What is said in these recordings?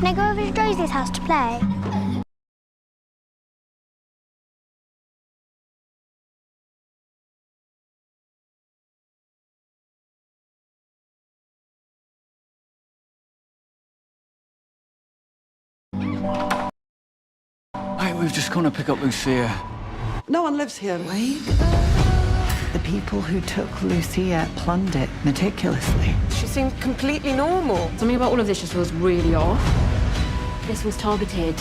Can I go over to Josie's house to play? Hey, we've just gone to pick up Lucia. No one lives here. The people who took Lucia plumbed it meticulously. She seemed completely normal. Something about all of this just feels really off. This was targeted.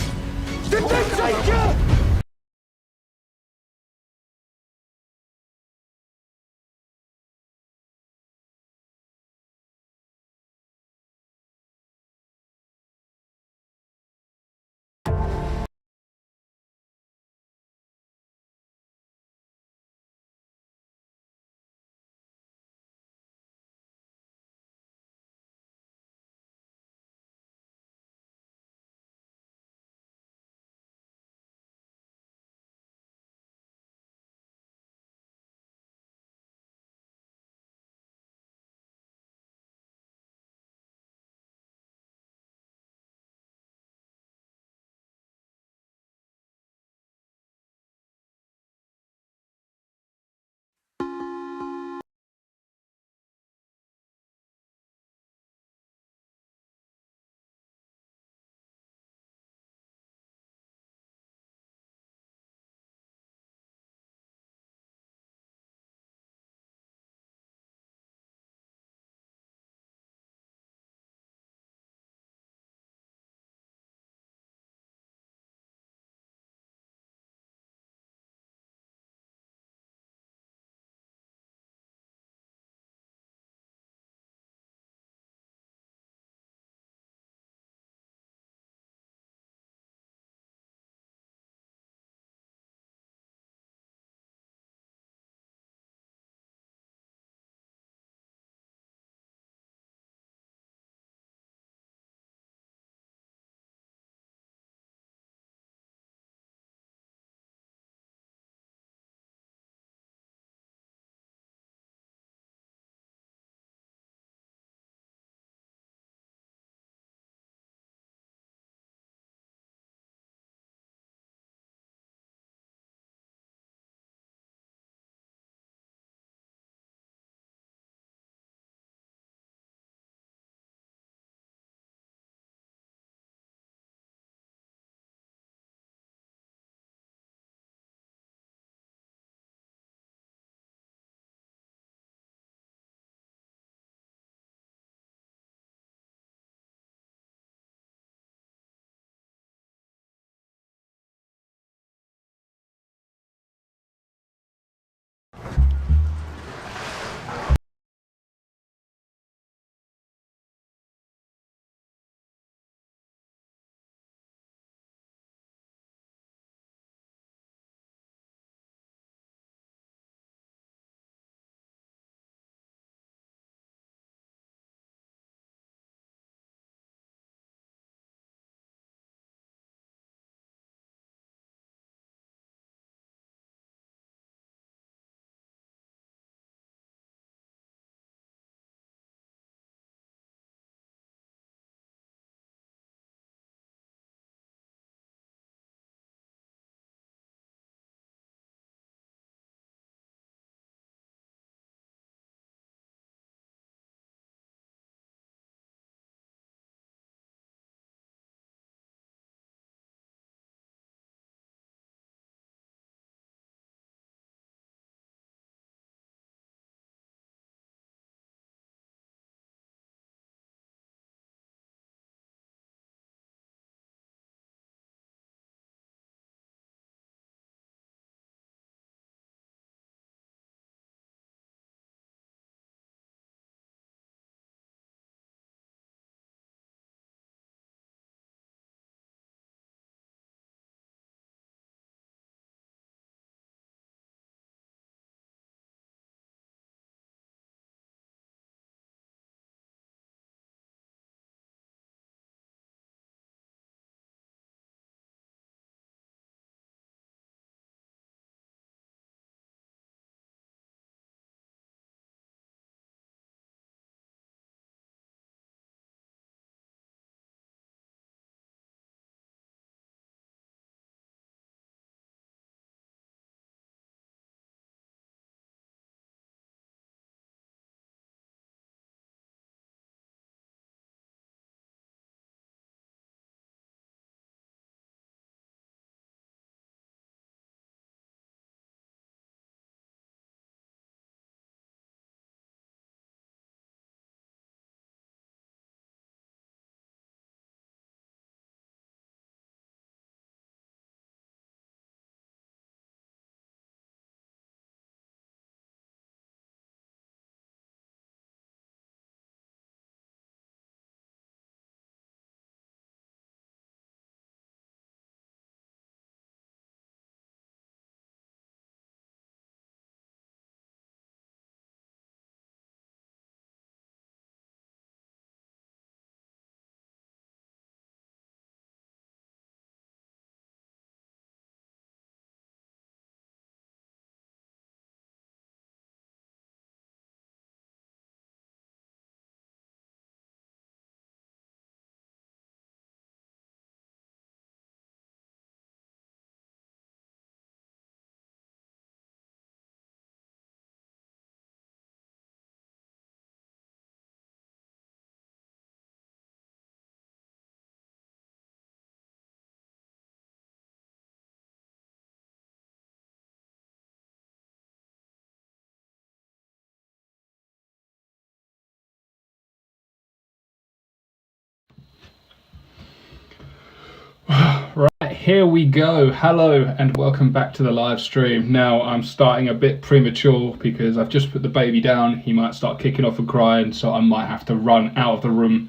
Here we go. Hello and welcome back to the live stream. Now I'm starting a bit premature because I've just put the baby down. He might start kicking off and crying, so I might have to run out of the room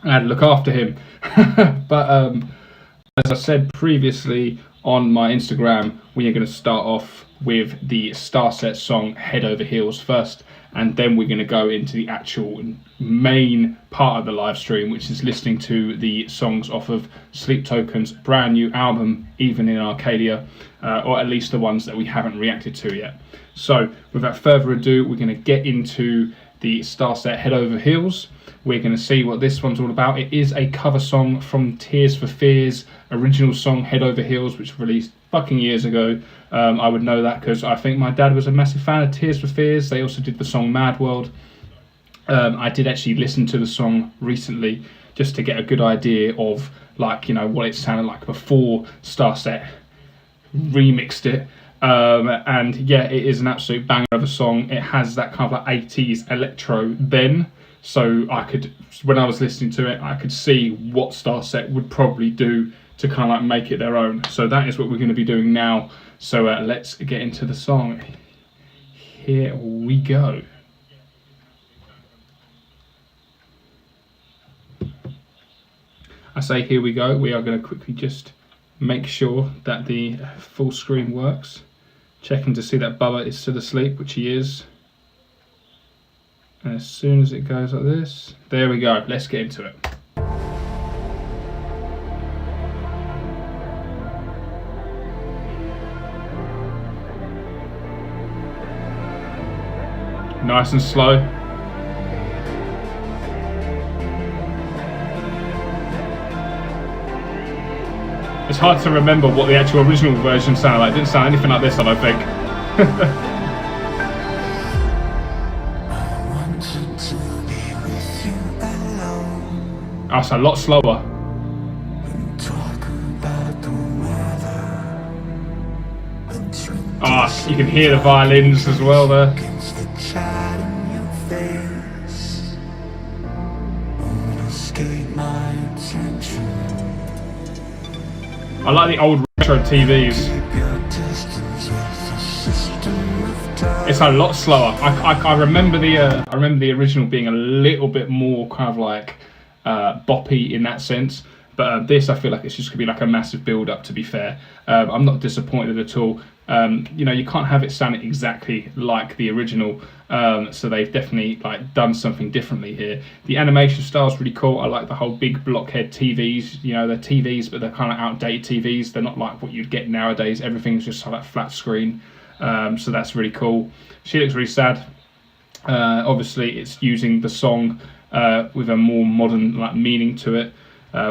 and look after him. But as I said previously on my Instagram, we are going to start off with the Starset song Head Over Heels first, and then we're going to go into the actual main part of the live stream, which is listening to the songs off of Sleeptoken's brand new album, Even in Arcadia, or at least the ones that we haven't reacted to yet. So without further ado, we're going to get into the Starset Head Over Heels. We're going to see what this one's all about. It is a cover song from Tears for Fears' original song Head Over Heels, which was released fucking years ago. I would know that because I think my dad was a massive fan of Tears for Fears. They also did the song Mad World. I did actually listen to the song recently just to get a good idea of, like, you know, what it sounded like before Starset remixed it. And yeah, it is an absolute banger of a song. It has that kind of like 80s electro then. So I could, when I was listening to it, I could see what Starset would probably do to kind of like make it their own. So that is what we're going to be doing now. So let's get into the song. Here we go. I say here we go. We are going to quickly just make sure that the full screen works. Checking to see that Bubba is still asleep, which he is. And as soon as it goes like this, there we go. Let's get into it. Nice and slow. It's hard to remember what the actual original version sounded like. It didn't sound anything like this, I don't think. Oh, it's a lot slower. Oh, you can hear the violins as well there. I like the old retro TVs. It's a lot slower. I remember the original being a little bit more kind of like boppy in that sense, but this, I feel like it's just gonna be like a massive build up, to be fair. I'm not disappointed at all. You know, you can't have it sounding exactly like the original, so they've definitely like done something differently here. The animation style is really cool. I like the whole big blockhead TVs. You know, they're TVs, but they're kind of outdated TVs. They're not like what you'd get nowadays. Everything's just like flat screen, so that's really cool. She looks really sad. Obviously, it's using the song with a more modern like meaning to it,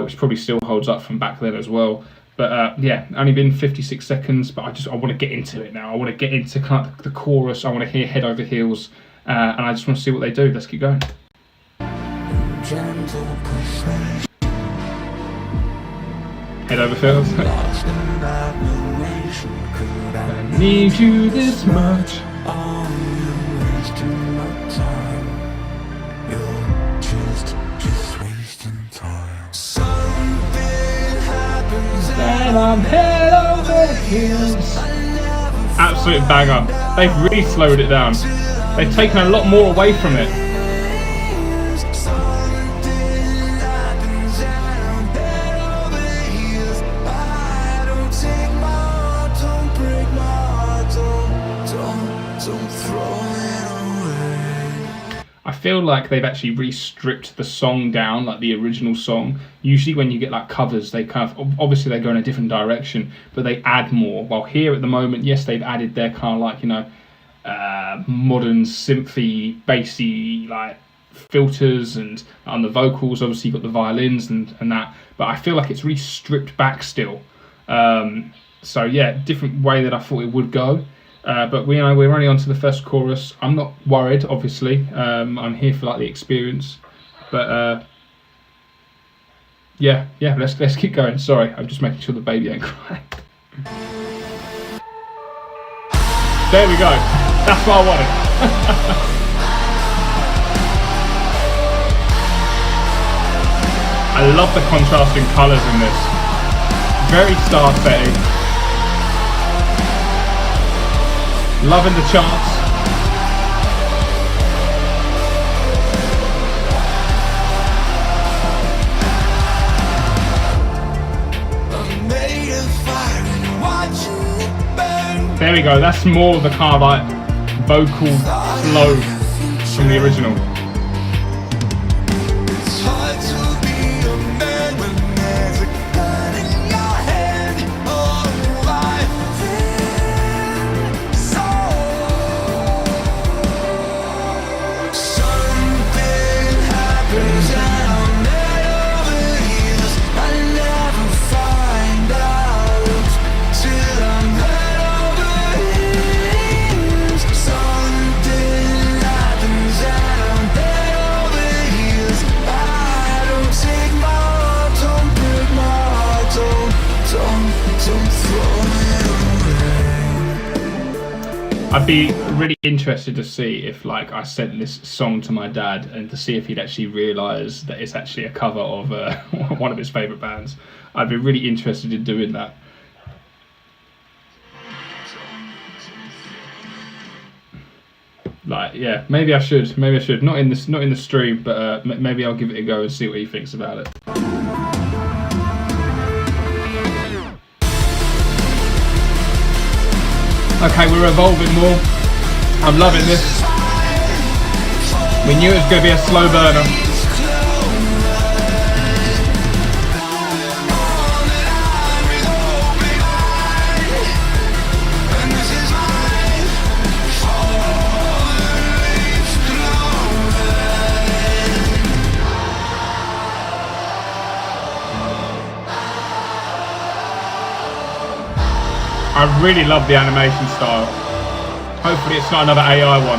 which probably still holds up from back then as well. But yeah, only been 56 seconds, but I want to get into it now. I want to get into kind of the chorus. I want to hear Head Over Heels, and I just want to see what they do. Let's keep going. Head Over Heels. I need you this much. And I'm head over heels. Absolute banger. They've really slowed it down. They've taken a lot more away from it. I feel like they've actually re-stripped the song down, like the original song. Usually when you get like covers, they kind of, obviously they go in a different direction, but they add more. While here at the moment, yes, they've added their kind of like, you know, modern synthy, bassy, like filters, and on the vocals, obviously you've got the violins and that, but I feel like it's re-stripped back still. So yeah, different way that I thought it would go. But we're only on to the first chorus. I'm not worried, obviously. I'm here for like the experience. But yeah, let's keep going. Sorry, I'm just making sure the baby ain't crying. There we go. That's what I wanted. I love the contrasting colours in this. Very Starset. Loving the charts. There we go, that's more of the kind of like vocal flow from the original. I'd be really interested to see if, like, I sent this song to my dad and to see if he'd actually realise that it's actually a cover of one of his favourite bands. I'd be really interested in doing that. Like, yeah, maybe I should. Maybe I should. Not in the stream, but maybe I'll give it a go and see what he thinks about it. Okay, we're evolving more. I'm loving this. We knew it was going to be a slow burner. I really love the animation style. Hopefully it's not another AI one.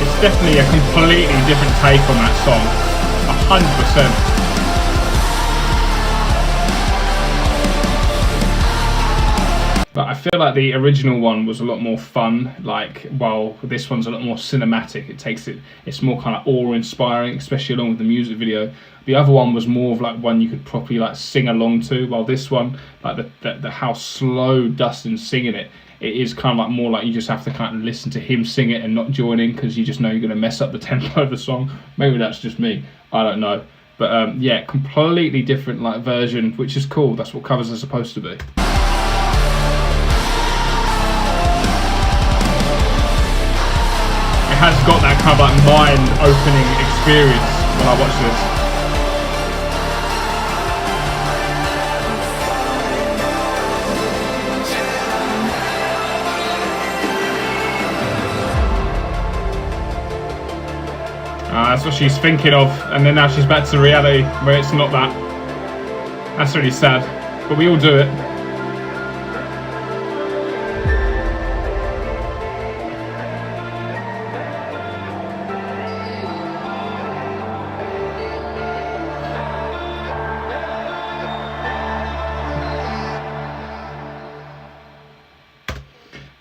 It's definitely a completely different take on that song. 100%. But I feel like the original one was a lot more fun, like, while this one's a lot more cinematic. It's more kind of awe-inspiring, especially along with the music video. The other one was more of like one you could properly like sing along to, while this one, like the how slow Dustin's singing it, it is kind of like more like you just have to kind of listen to him sing it and not join in, because you just know you're going to mess up the tempo of the song. Maybe that's just me, I don't know. But yeah, completely different like version, which is cool. That's what covers are supposed to be. It has got that kind of like mind-opening experience when I watch this. That's what she's thinking of, and then now she's back to reality where it's not that. That's really sad, but we all do it.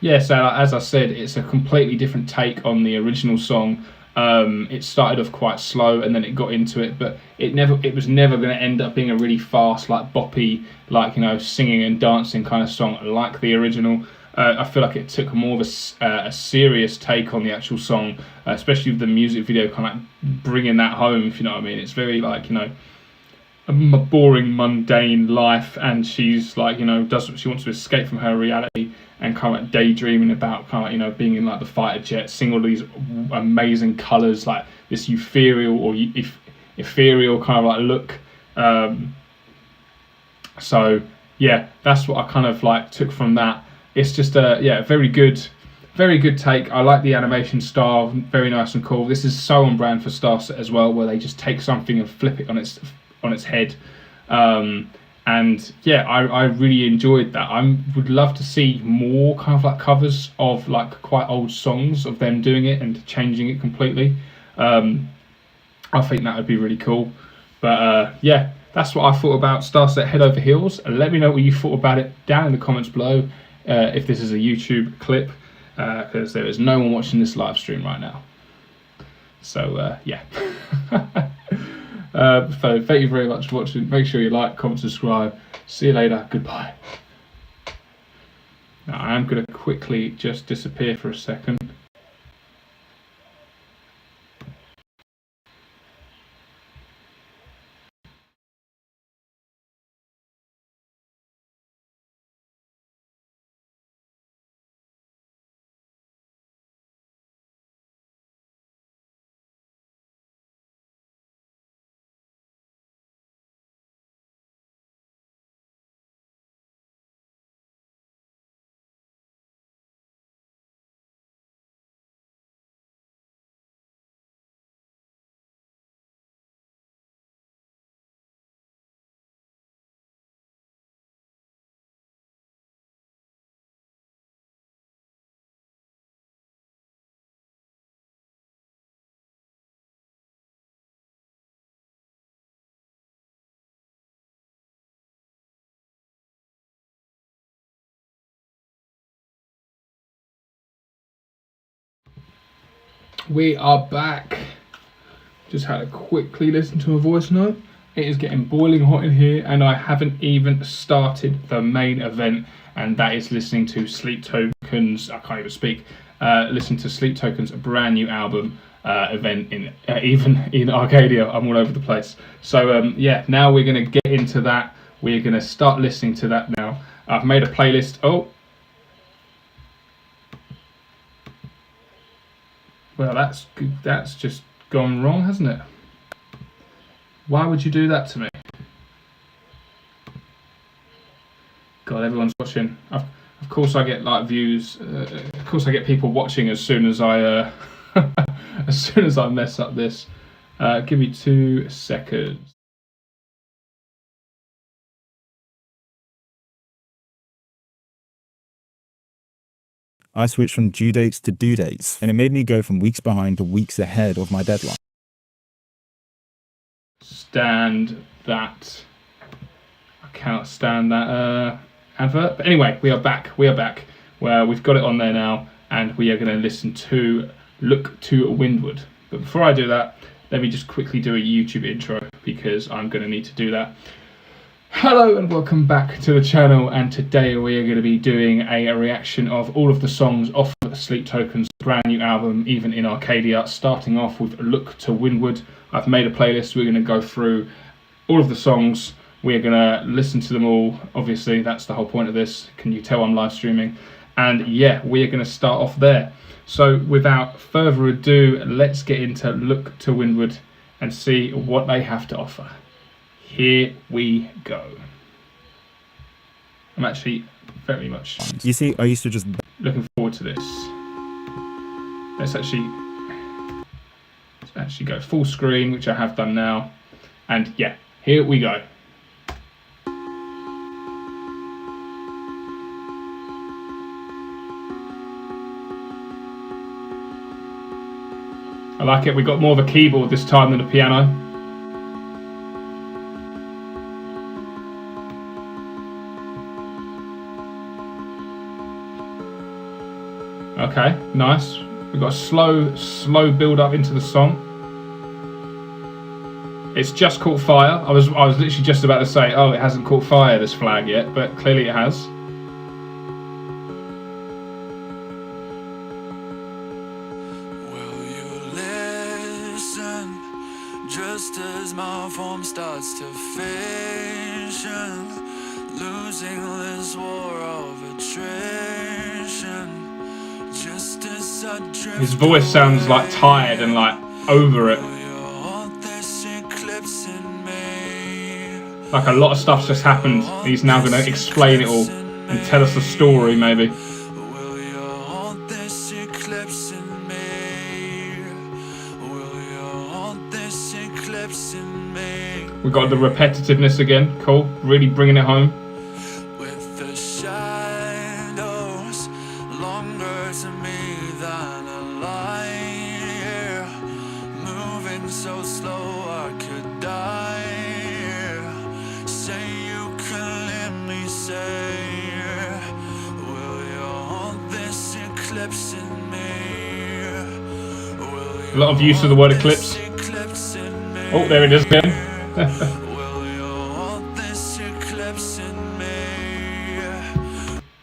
Yeah, so as I said, it's a completely different take on the original song. It started off quite slow and then it got into it, but it was never going to end up being a really fast, like boppy, like, you know, singing and dancing kind of song like the original. I feel like it took more of a serious take on the actual song, especially with the music video kind of like bringing that home, if you know what I mean. It's very like, you know, a boring, mundane life, and she's like, you know, she wants to escape from her reality and kind of like daydreaming about kind of, you know, being in like the fighter jet, seeing all these amazing colours, like this ethereal kind of like look. So yeah, that's what I kind of like took from that. It's just a very good take. I like the animation style, very nice and cool. This is so on brand for Starset as well, where they just take something and flip it on its head. And yeah, I really enjoyed that. I would love to see more kind of like covers of like quite old songs of them doing it and changing it completely. I I think that would be really cool. But yeah, that's what I thought about Starset Head Over Heels. Let me know what you thought about it down in the comments below, if this is a YouTube clip, because there is no one watching this live stream right now. So yeah. So thank you very much for watching. Make sure you like, comment, subscribe. See you later. Goodbye. Now I am going to quickly just disappear for a second. We are back. Just had to quickly listen to a voice note. It is getting boiling hot in here, and I haven't even started the main event, and that is listening to Sleeptoken's, I can't even speak, listen to Sleeptoken's brand new album event in even in Arcadia. I'm all over the place. So yeah, now we're going to get into that. We're going to start listening to that now. I've made a playlist. Oh. Well, that's good. That's just gone wrong, hasn't it? Why would you do that to me? God, everyone's watching. Of course, I get like views. Of course, I get people watching as soon as I as soon as I mess up this. Give me 2 seconds. I switched from due dates to due dates, and it made me go from weeks behind to weeks ahead of my deadline. Stand that. I cannot stand that advert. But anyway, we are back. We are back. Where we've got it on there now, and we are going to listen to Look to Windward. But before I do that, let me just quickly do a YouTube intro, because I'm going to need to do that. Hello and welcome back to the channel, and today we are going to be doing a reaction of all of the songs off of Sleeptoken's brand new album, Even in Arcadia, starting off with Look to Windward. I've made a playlist. We're going to go through all of the songs. We're going to listen to them all. Obviously, that's the whole point of this. Can you tell I'm live streaming? And yeah, we're going to start off there. So without further ado, let's get into Look to Windward and see what they have to offer. Here we go. I'm actually very much You see, I used to just... looking forward to this. Let's actually go full screen, which I have done now. And yeah, here we go. I like it. We got more of a keyboard this time than a piano. Okay, nice. We've got a slow build up into the song. It's just caught fire. I was literally just about to say, oh, it hasn't caught fire, this flag yet, but clearly it has. Will you listen just as my form starts to fission, losing this war of attrition? His voice sounds like tired and like over it. Like a lot of stuff's just happened. He's now going to explain it all and tell us the story, maybe. We got the repetitiveness again. Cool. Really bringing it home. So slow A lot of use of the word eclipse. Oh, there it is again.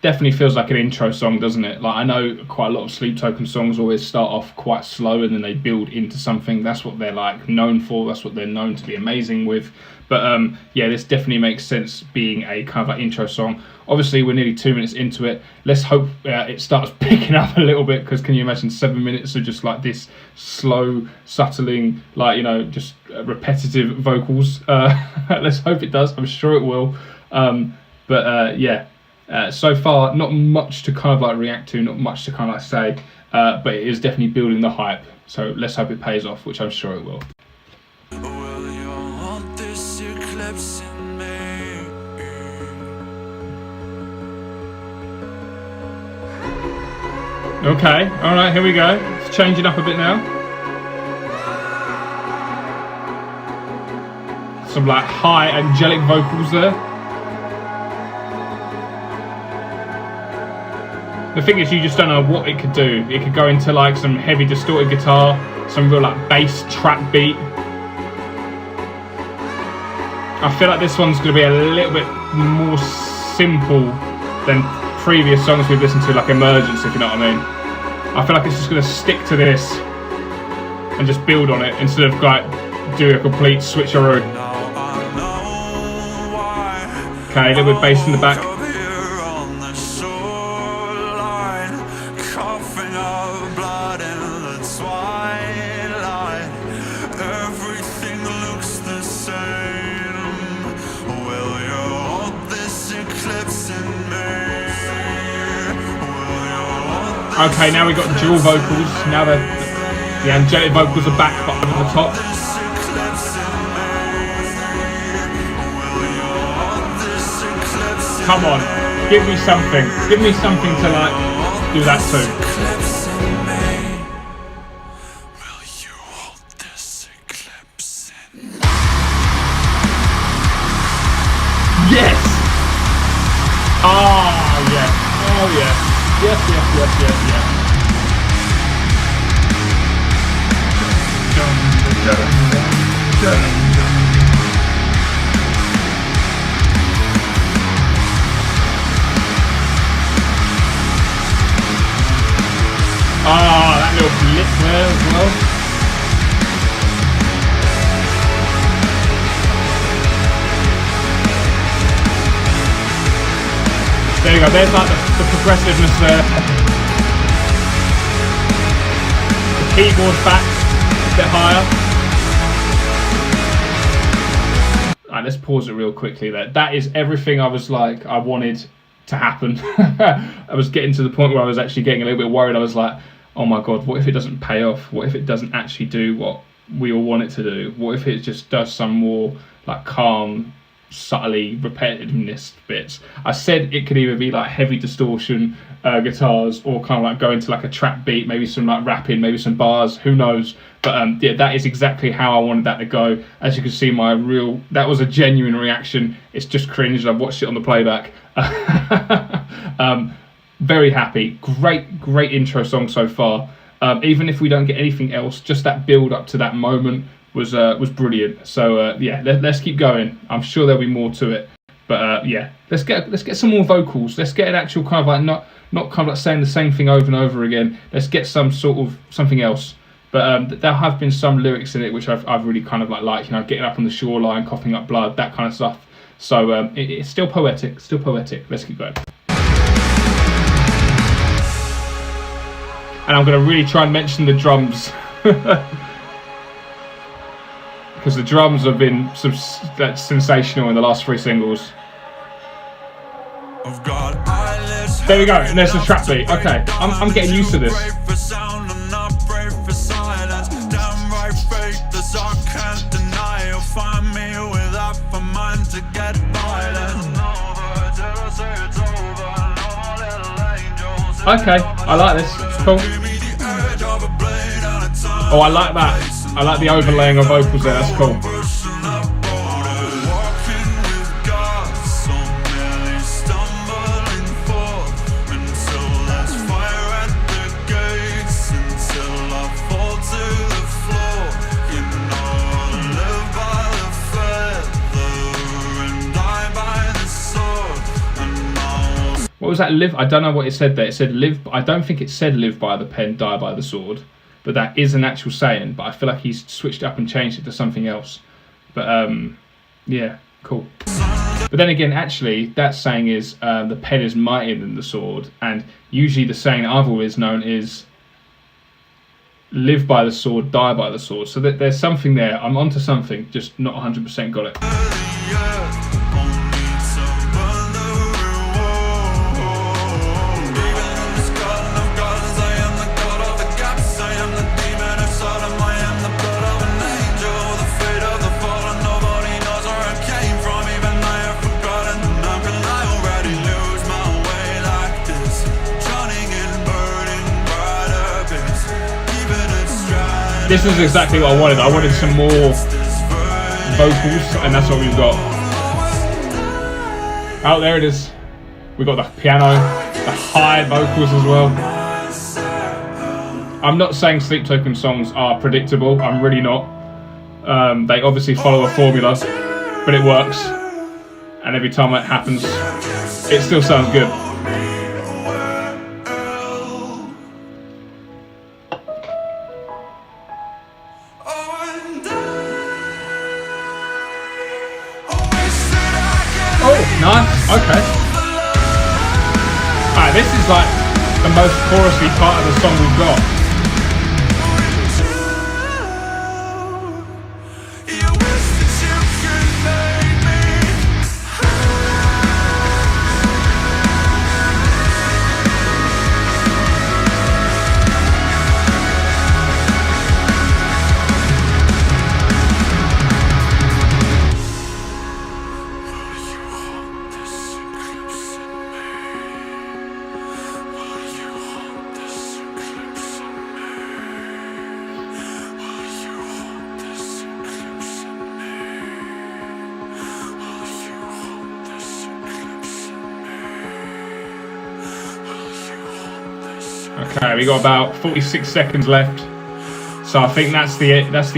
Definitely feels like an intro song, doesn't it? Like, I know quite a lot of Sleeptoken songs always start off quite slow and then they build into something. That's what they're like known for. That's what they're known to be amazing with. But yeah, this definitely makes sense being a kind of like intro song. Obviously, we're nearly 2 minutes into it. Let's hope it starts picking up a little bit, because can you imagine 7 minutes of just like this slow, subtling, like, you know, just repetitive vocals? Let's hope it does. I'm sure it will. But yeah. So far, not much to kind of like react to, not much to kind of like say, but it is definitely building the hype. So let's hope it pays off, which I'm sure it will. Okay, all right, here we go. It's changing up a bit now. Some like high angelic vocals there. The thing is, you just don't know what it could do. It could go into like some heavy distorted guitar, some real like bass trap beat. I feel like this one's going to be a little bit more simple than previous songs we've listened to, like Emergence, if you know what I mean. I feel like it's just going to stick to this and just build on it instead of like do a complete switcheroo. Okay, a little bit bass in the back. Okay, now we've got the dual vocals. Now the angelic vocals are back, but over the top. Come on, give me something. Give me something to like do that too. Yes! Oh, yes. Oh, yes. Yes, yes, yes, yes, yes. Ah, that little blip there as well. There you go, there's like the progressiveness there. The keyboard's back, a bit higher. Alright, let's pause it real quickly there. That is everything I was like, I wanted to happen. I was getting to the point where I was actually getting a little bit worried. I was like, oh my god, what if it doesn't pay off? What if it doesn't actually do what we all want it to do? What if it just does some more like calm, subtly repetitiveness bits? I said it could either be like heavy distortion guitars or kind of like go into like a trap beat, maybe some like rapping, maybe some bars, who knows. But yeah, that is exactly how I wanted that to go. As you can see, that was a genuine reaction. It's just cringe. I've watched it on the playback. Very happy. Great intro song so far. Even if we don't get anything else, just that build up to that moment was brilliant. So yeah, let's keep going. I'm sure there'll be more to it. But yeah, let's get some more vocals. Let's get an actual kind of like not kind of like saying the same thing over and over again. Let's get some sort of something else. But there have been some lyrics in it which I've really kind of liked, you know, getting up on the shoreline, coughing up blood, that kind of stuff. So it's still poetic, Let's keep going. And I'm going to really try and mention the drums. Because the drums have been sensational in the last 3 singles. There we go, and there's the trap beat. Okay, I'm getting used to this. Okay, I like this. Cool. Oh, I like that. I like the overlaying of vocals there. That's cool. was that? Live. I don't know what it said there. It said live. I don't think it said live by the pen, die by the sword. But that is an actual saying. But I feel like he's switched it up and changed it to something else. But yeah, cool. But then again, actually, that saying is the pen is mightier than the sword. And usually the saying that I've always known is live by the sword, die by the sword. So that there's something there. I'm onto something, just not 100% got it. This is exactly what I wanted. I wanted some more vocals, and that's what we've got. Oh, there it is. We've got the piano, the high vocals as well. I'm not saying Sleeptoken songs are predictable. I'm really not. They obviously follow a formula, but it works. And every time it happens, it still sounds good. Nice, okay. Alright, this is like the most chorusy part of the song we've got. Okay, we got about 46 seconds left, so I think that's the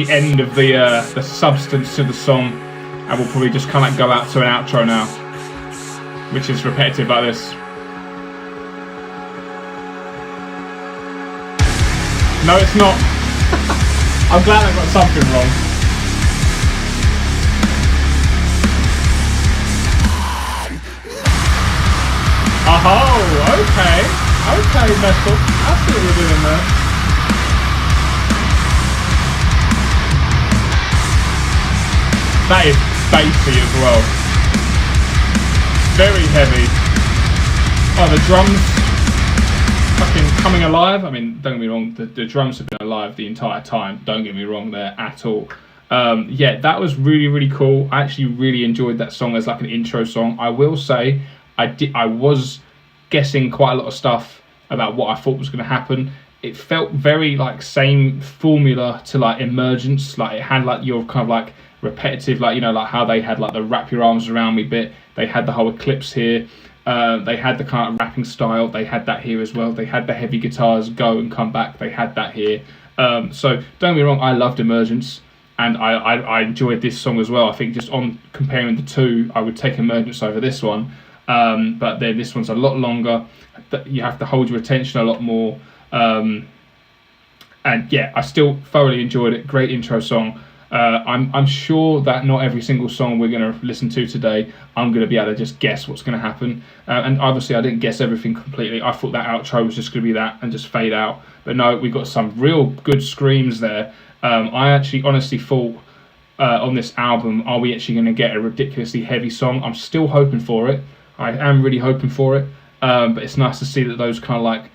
end of the substance to the song, and we'll probably just kind of go out to an outro now, which is repetitive like this. No, it's not. I'm glad I got something wrong. Oh, okay. Okay, Metal. I see what you're doing there. That is bassy as well. Very heavy. Oh, the drums fucking coming alive. I mean, don't get me wrong, the drums have been alive the entire time. Don't get me wrong there at all. Yeah, that was really, really cool. I actually really enjoyed that song as like an intro song. I will say, I was guessing quite a lot of stuff about what I thought was going to happen. It felt very like same formula to like Emergence. Like it had like your kind of like repetitive, like, you know, like how they had like the wrap your arms around me bit. They had the whole Eclipse here. They had the kind of rapping style. They had that here as well. They had the heavy guitars go and come back. They had that here. So don't get me wrong, I loved Emergence. And I enjoyed this song as well. I think just on comparing the two, I would take Emergence over this one. But then this one's a lot longer. You have to hold your attention a lot more. And yeah, I still thoroughly enjoyed it. Great intro song. I'm sure that not every single song we're going to listen to today, I'm going to be able to just guess what's going to happen. And obviously I didn't guess everything completely. I thought that outro was just going to be that and just fade out. But no, we got some real good screams there. I actually honestly thought on this album, are we actually going to get a ridiculously heavy song? I'm still hoping for it. I am really hoping for it. But it's nice to see that those kind of like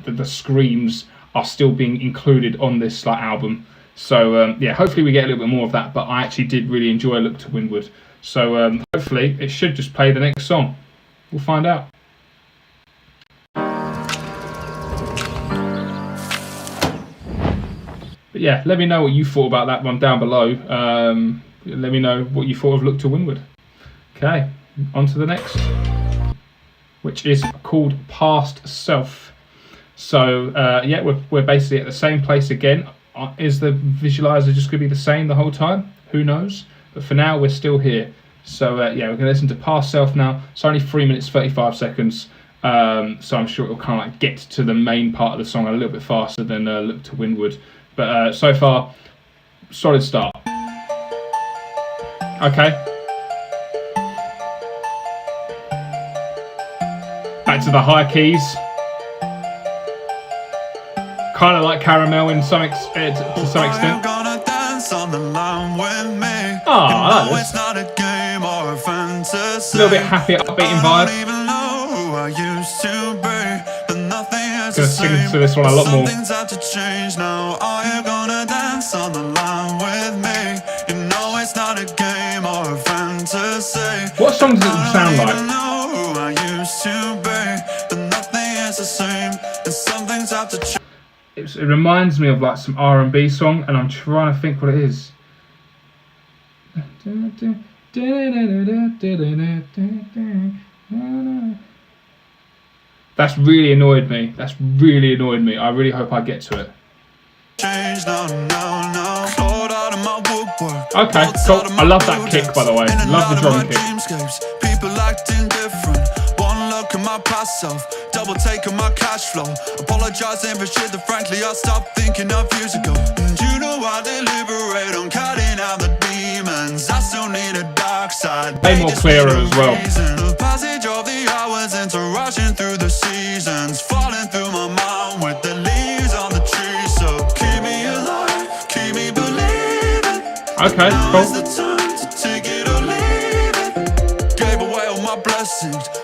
the screams are still being included on this like album. So yeah, hopefully we get a little bit more of that. But I actually did really enjoy Look to Windward. So hopefully it should just play the next song. We'll find out. But yeah, let me know what you thought about that one down below. Let me know what you thought of Look to Windward. Okay, on to the next, which is called Past Self. So yeah, we're basically at the same place again. Is the visualizer just going to be the same the whole time? Who knows? But for now, we're still here. So yeah, we're going to listen to Past Self now. It's only 3 minutes 35 seconds. So I'm sure it'll kind of like get to the main part of the song a little bit faster than Look to Windward. But so far, solid start. Okay. Back to the high keys. Kind of like Caramel in to some extent. Oh, I like this. A little bit happy, upbeating vibe. Gonna sing to this one a lot more. What song does it sound like? It reminds me of like some R&B song, and I'm trying to think what it is. That's really annoyed me. I really hope I get to it. Okay, cool. I love that kick, by the way. Love the drum kick. People acting different. One look at my past self, double taking my cash flow, apologizing for shit that frankly I stopped thinking of years ago. And you know I deliberate on cutting out the demons. I still need a dark side. Way more clearer as well. The passage of the hours into rushing through the seasons, falling through my mind with the leaves on the tree. So keep me alive, keep me believing. Okay, cool.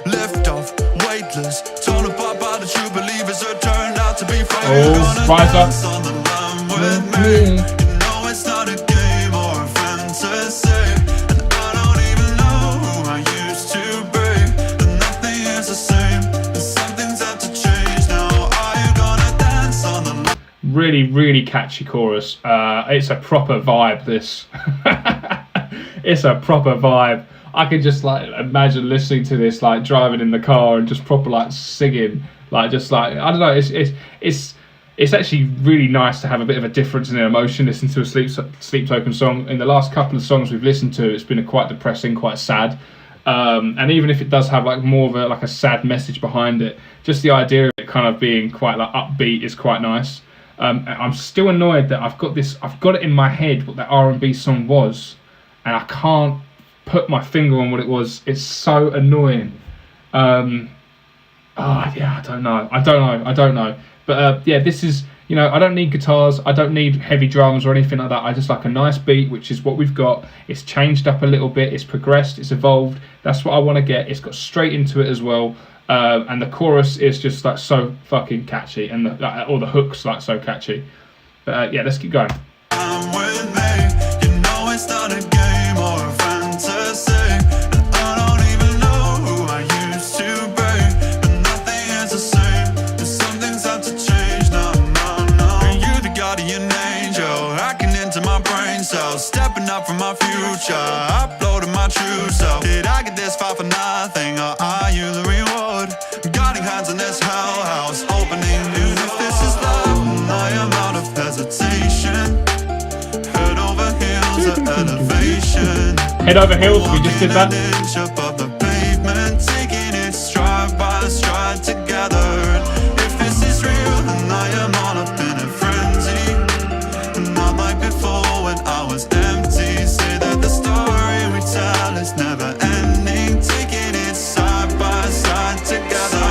Lift off, weightless, torn apart by the true believers who turned out to be fake. Oh, rise up. You know it's not a game or a fantasy, and I don't even know who I used to be. And nothing is the same, and some things have to change now. Are you gonna dance on the really, really catchy chorus. It's a proper vibe, this. It's a proper vibe. I could just like imagine listening to this, like driving in the car and just proper like singing, like just like I don't know. It's actually really nice to have a bit of a difference in emotion. Listening to a Sleeptoken song. In the last couple of songs we've listened to, it's been quite depressing, quite sad. And even if it does have like more of a sad message behind it, just the idea of it kind of being quite like upbeat is quite nice. I'm still annoyed that I've got it in my head what that R&B song was, and I can't put my finger on what it was. It's so annoying. Yeah, I don't know. But yeah, this is, you know, I don't need guitars, I don't need heavy drums or anything like that. I just like a nice beat, which is what we've got. It's changed up a little bit, it's progressed, it's evolved. That's what I want to get. It's got straight into it as well. And the chorus is just like so fucking catchy, and all the hooks like so catchy. But yeah, let's keep going. I'm with me. You know it's not a game or a fantasy, and I don't even know who I used to be. But nothing is the same, and some things have to change now. And you're the guardian angel, hacking into my brain cells, stepping up from my future, uploading my true self. Did I get this far for nothing, or are you the reward? Guiding hands in this hell house, opening new. If this is love, I am out of hesitation. Head over heels at elevation. Head over heels, we just did that. Above the pavement, taking it stride by stride together. If this is real, then I am all up in a frenzy. Not like before when I was empty. Say that the story we tell is never ending. Taking it side by side together.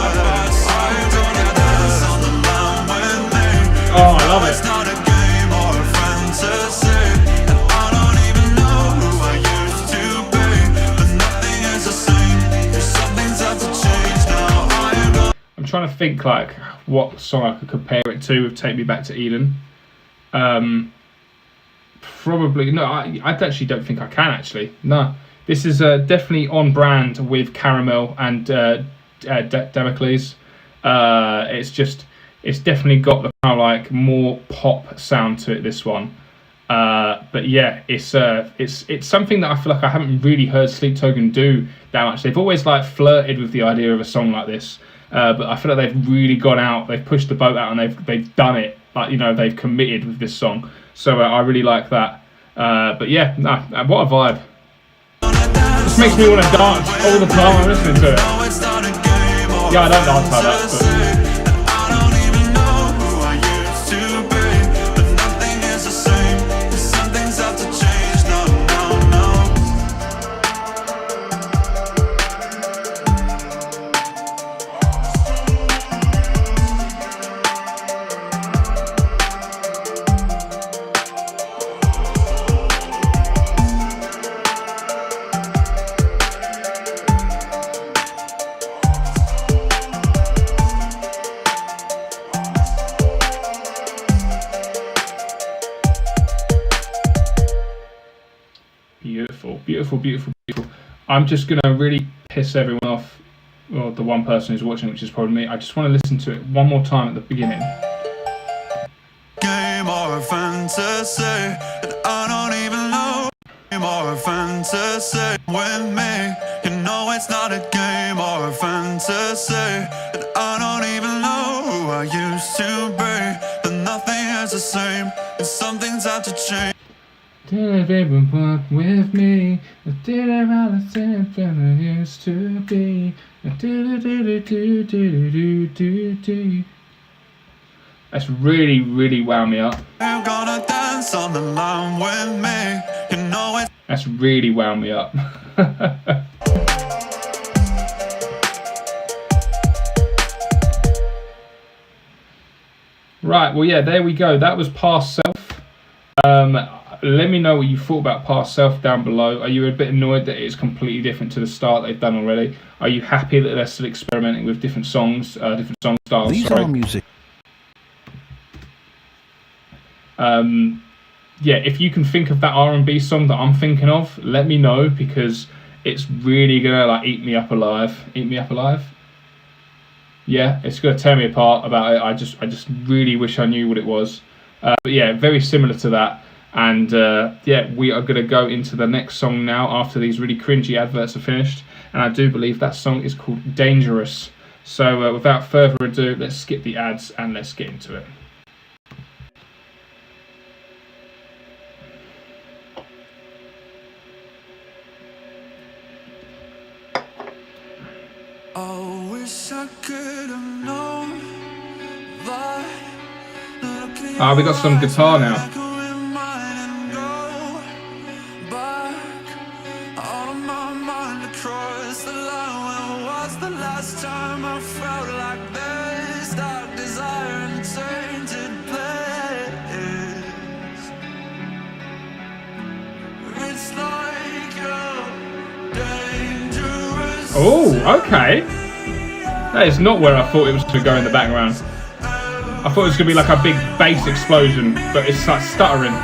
Oh, I love it. It's not a game or a fantasy, and I don't even know who I used to be. But nothing is the same. Some things have to change now. I'm trying to think like what song I could compare it to with "Take Me Back to Eden." Probably no. I actually don't think I can actually. No, this is definitely on brand with Caramel and Damocles. It's definitely got the kind of like more pop sound to it, this one. But yeah, it's something that I feel like I haven't really heard Sleeptoken do that much. They've always like flirted with the idea of a song like this, but I feel like they've really gone out, they've pushed the boat out, and they've done it. Like, you know, they've committed with this song. So I really like that. But yeah, what a vibe. It just makes me want to dance all the time I'm listening to it. Yeah, I don't dance like that, but I don't even know who I used to be, but nothing is the same. Some things have to change. No, no, no. beautiful, beautiful, beautiful, beautiful. I'm just gonna really piss everyone off, or the one person who's watching, which is probably me. I just want to listen to it one more time at the beginning. Game or a fantasy, and I don't even know. Game or a fantasy with me. You know it's not a game or a fantasy, and I don't even know who I used to be, but nothing is the same, and some things have to change. Did everyone walk with me? I did it all the same than I used to be. That's really, really wound me up. You're gonna dance on the line with me. You know it's That's really wound me up. Right, well, yeah, there we go. That was Past Self. Let me know what you thought about Past Self down below. Are you a bit annoyed that it's completely different to the start they've done already? Are you happy that they're still experimenting with different songs, different song styles? These are music. Yeah, if you can think of that R&B song that I'm thinking of, let me know, because it's really gonna like eat me up alive. Eat me up alive. Yeah, it's gonna tear me apart about it. I just really wish I knew what it was. But yeah, very similar to that. And yeah, we are gonna go into the next song now after these really cringy adverts are finished. And I do believe that song is called Dangerous. So without further ado, let's skip the ads and let's get into it. I wish I could have known that. Ah, we got some guitar now. Oh, okay. That is not where I thought it was to go in the background. I thought it was going to be like a big bass explosion, but it's like stuttering,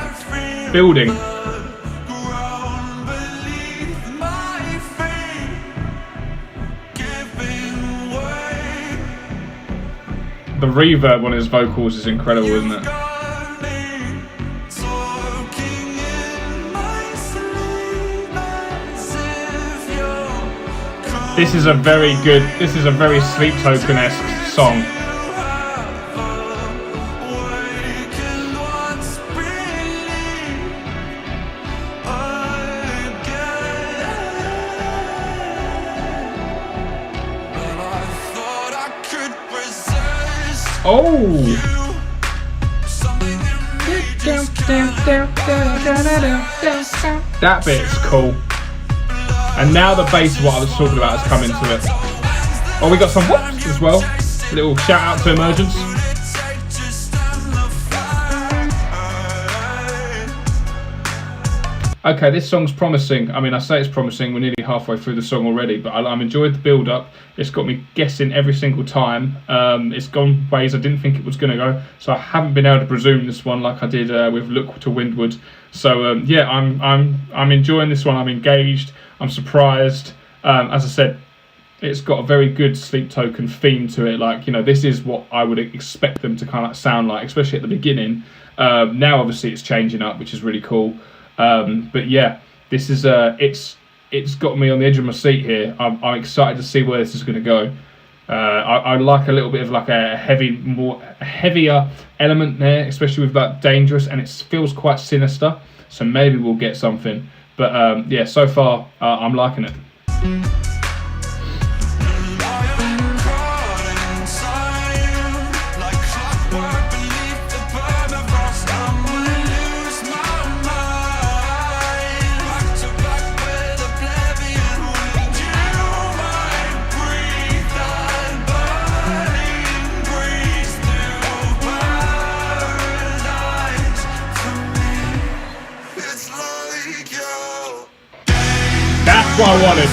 building. The reverb on his vocals is incredible, isn't it? This is a very Sleeptoken-esque song. Oh! That bit's cool. And now the bass of what I was talking about has come into it. Oh, we got some whoops as well. A little shout out to Emergence. Okay, this song's promising. I mean, I say it's promising, we're nearly halfway through the song already, but I'm enjoyed the build up. It's got me guessing every single time. It's gone ways I didn't think it was going to go, so I haven't been able to presume this one like I did with Look to Windward. So yeah, I'm enjoying this one. I'm engaged. I'm surprised. As I said, it's got a very good Sleeptoken theme to it. Like, you know, this is what I would expect them to kind of sound like, especially at the beginning. Now, obviously, it's changing up, which is really cool. But yeah, this is it's got me on the edge of my seat here. I'm excited to see where this is going to go. I like a little bit of like a heavier element there, especially with that Dangerous, and it feels quite sinister. So maybe we'll get something. But yeah, so far I'm liking it. what I wanted.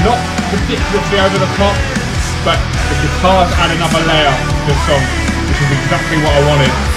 Not ridiculously over the top, but the guitars add another layer to the song, which is exactly what I wanted.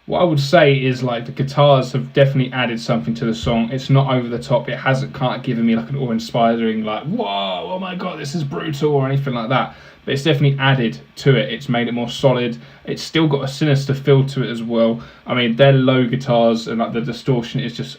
What I would say is like the guitars have definitely added something to the song. It's not over the top. It hasn't kind of given me like an awe-inspiring like, whoa, oh my god, this is brutal or anything like that. But it's definitely added to it. It's made it more solid. It's still got a sinister feel to it as well. I mean, they're low guitars and like the distortion is just,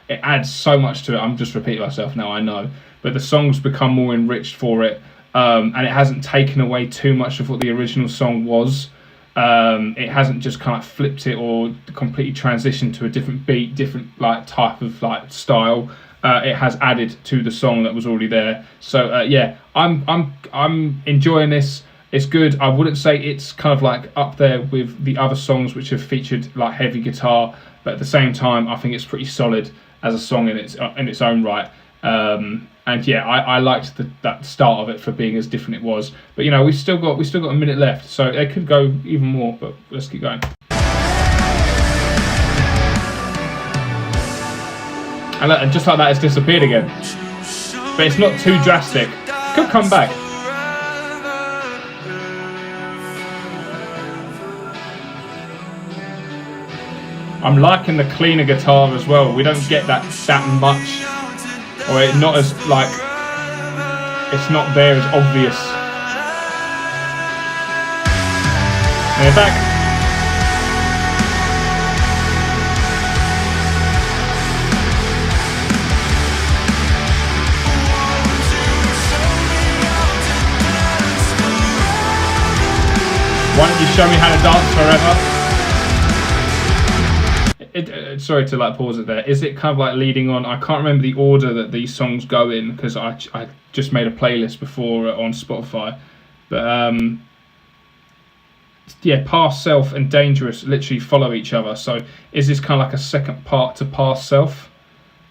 it adds so much to it. I'm just repeating myself now, I know. But the song's become more enriched for it. And it hasn't taken away too much of what the original song was. It hasn't just kind of flipped it or completely transitioned to a different beat, different like type of like style. It has added to the song that was already there. So yeah, I'm enjoying this. It's good. I wouldn't say it's kind of like up there with the other songs which have featured like heavy guitar, but at the same time, I think it's pretty solid as a song in its own right. And yeah, I liked that start of it for being as different it was. But you know, we've still got a minute left, so it could go even more. But let's keep going. And just like that, it's disappeared again. But it's not too drastic. Could come back. I'm liking the cleaner guitar as well. We don't get that much. Or it not as like, it's not there as obvious. And in fact, why don't you show me how to dance forever? Sorry to like pause it there. Is it kind of like leading on? I can't remember the order that these songs go in because I just made a playlist before on Spotify. But yeah, Past Self and Dangerous literally follow each other. So is this kind of like a second part to Past Self?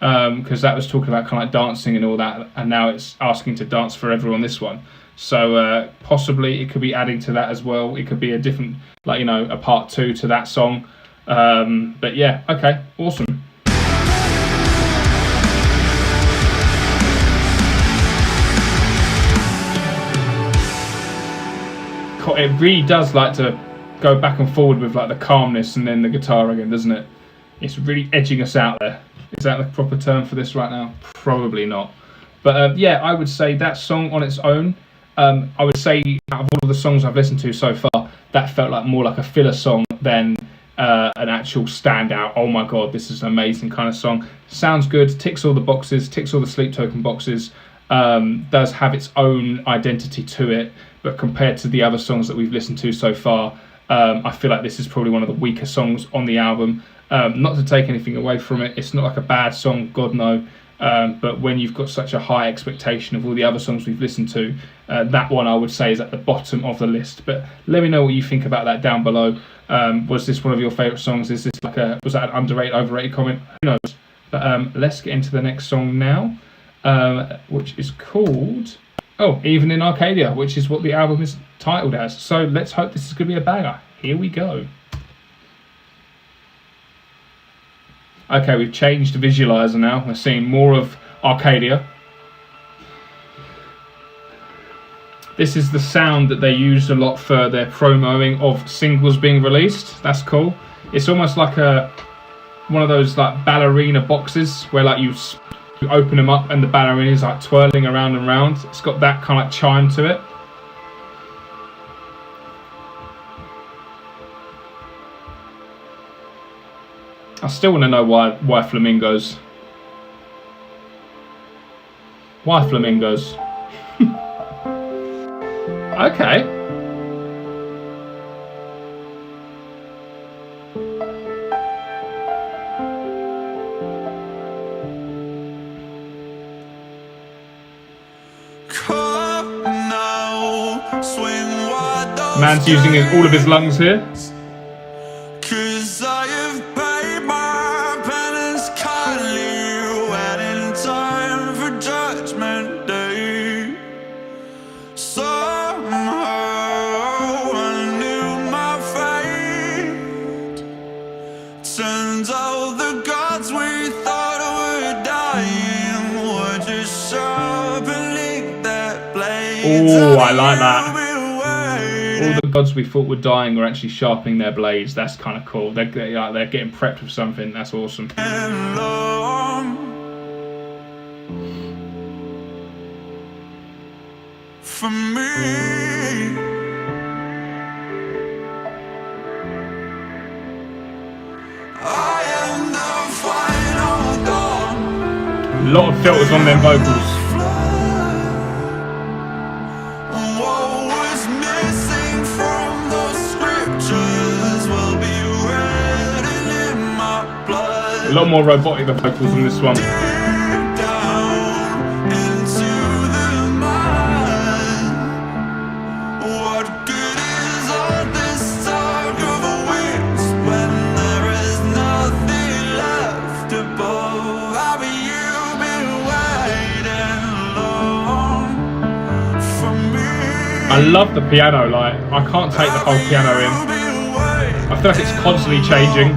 Because that was talking about kind of like dancing and all that, and now it's asking to dance forever on this one. So possibly it could be adding to that as well. It could be a different, like, you know, a part 2 to that song. But yeah, okay, awesome. It really does like to go back and forward with like the calmness and then the guitar again, doesn't it? It's really edging us out there. Is that the proper term for this right now? Probably not. But yeah, I would say that song on its own, I would say out of all of the songs I've listened to so far, that felt like more like a filler song than an actual standout, oh my god, this is an amazing kind of song. Sounds good, ticks all the boxes, ticks all the Sleeptoken boxes, does have its own identity to it, but compared to the other songs that we've listened to so far, I feel like this is probably one of the weaker songs on the album. Not to take anything away from it, it's not like a bad song, god no, but when you've got such a high expectation of all the other songs we've listened to, that one I would say is at the bottom of the list. But let me know what you think about that down below. Was this one of your favourite songs? Is this like was that an underrated, overrated comment? Who knows? But let's get into the next song now, which is called Even in Arcadia, which is what the album is titled as. So let's hope this is going to be a banger. Here we go. Okay, we've changed the visualizer now. We're seeing more of Arcadia. This is the sound that they used a lot for their promoing of singles being released. That's cool. It's almost like one of those like ballerina boxes where like you open them up and the ballerina is like twirling around and round. It's got that kind of like chime to it. I still want to know why flamingos. Why flamingos? Okay. swing wide those Man's using all of his lungs here. Cause I have paid my penance kindly, waiting time for judgment day. Somehow I knew my fate. Turns out the gods we thought were dying were just sharpening their blades. Oh, I like that. All the gods we thought were dying were actually sharpening their blades. That's kind of cool. They're getting prepped with something. That's awesome. For me, I am the final dawn. A lot of filters on them vocals. What was missing from those scriptures will be written in my blood. A lot more robotic the vocals on this one. Deep down into the mind. What good is all this talk of wings when there is nothing left above? Have you been waiting long for me? I love the piano. Like, I can't take the whole piano in. I feel like it's constantly changing.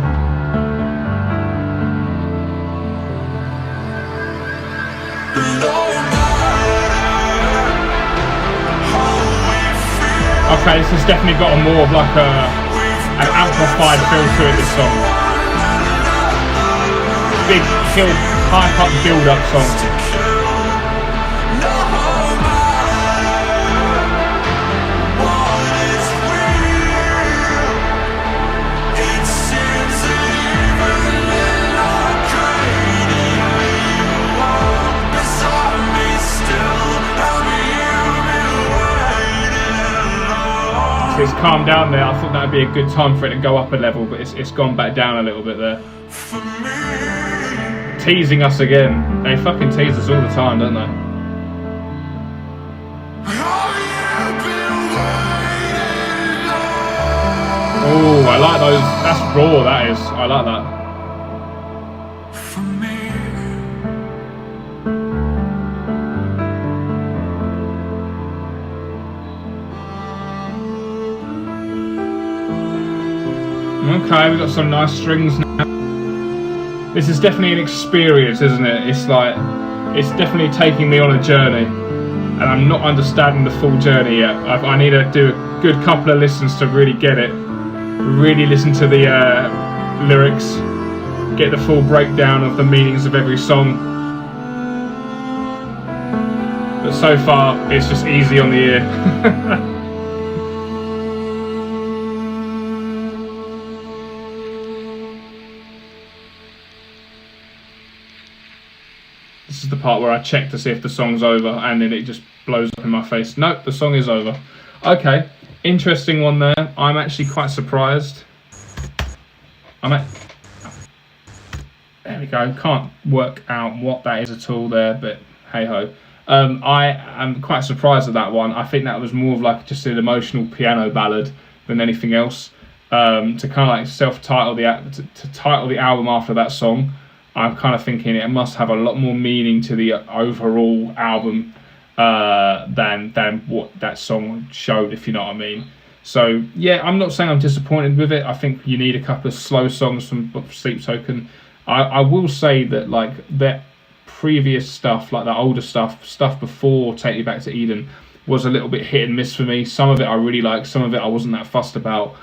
Okay, this has definitely got a more of like an amplified feel to it, this song. Big hill, high-up build-up song. It's calmed down there. I thought that would be a good time for it to go up a level, but it's gone back down a little bit there. Teasing us again. They fucking tease us all the time, don't they? Oh, I like those. That's raw, that is. I like that. Okay, we've got some nice strings now. This is definitely an experience, isn't it? It's definitely taking me on a journey, and I'm not understanding the full journey yet. I need to do a good couple of listens to really get it. Really listen to the lyrics, get the full breakdown of the meanings of every song. But so far, it's just easy on the ear. This is the part where I check to see if the song's over, and then it just blows up in my face. Nope, the song is over. Okay, interesting one there. I'm actually quite surprised. There we go. Can't work out what that is at all there, but hey ho. I am quite surprised at that one. I think that was more of like just an emotional piano ballad than anything else. To kind of like self-title to title the album after that song, I'm kind of thinking it must have a lot more meaning to the overall album than what that song showed, if you know what I mean. So yeah, I'm not saying I'm disappointed with it. I think you need a couple of slow songs from Sleeptoken. I will say that like that previous stuff, like the older stuff before Take Me Back to Eden, was a little bit hit and miss for me. Some of it I really liked, some of it I wasn't that fussed about.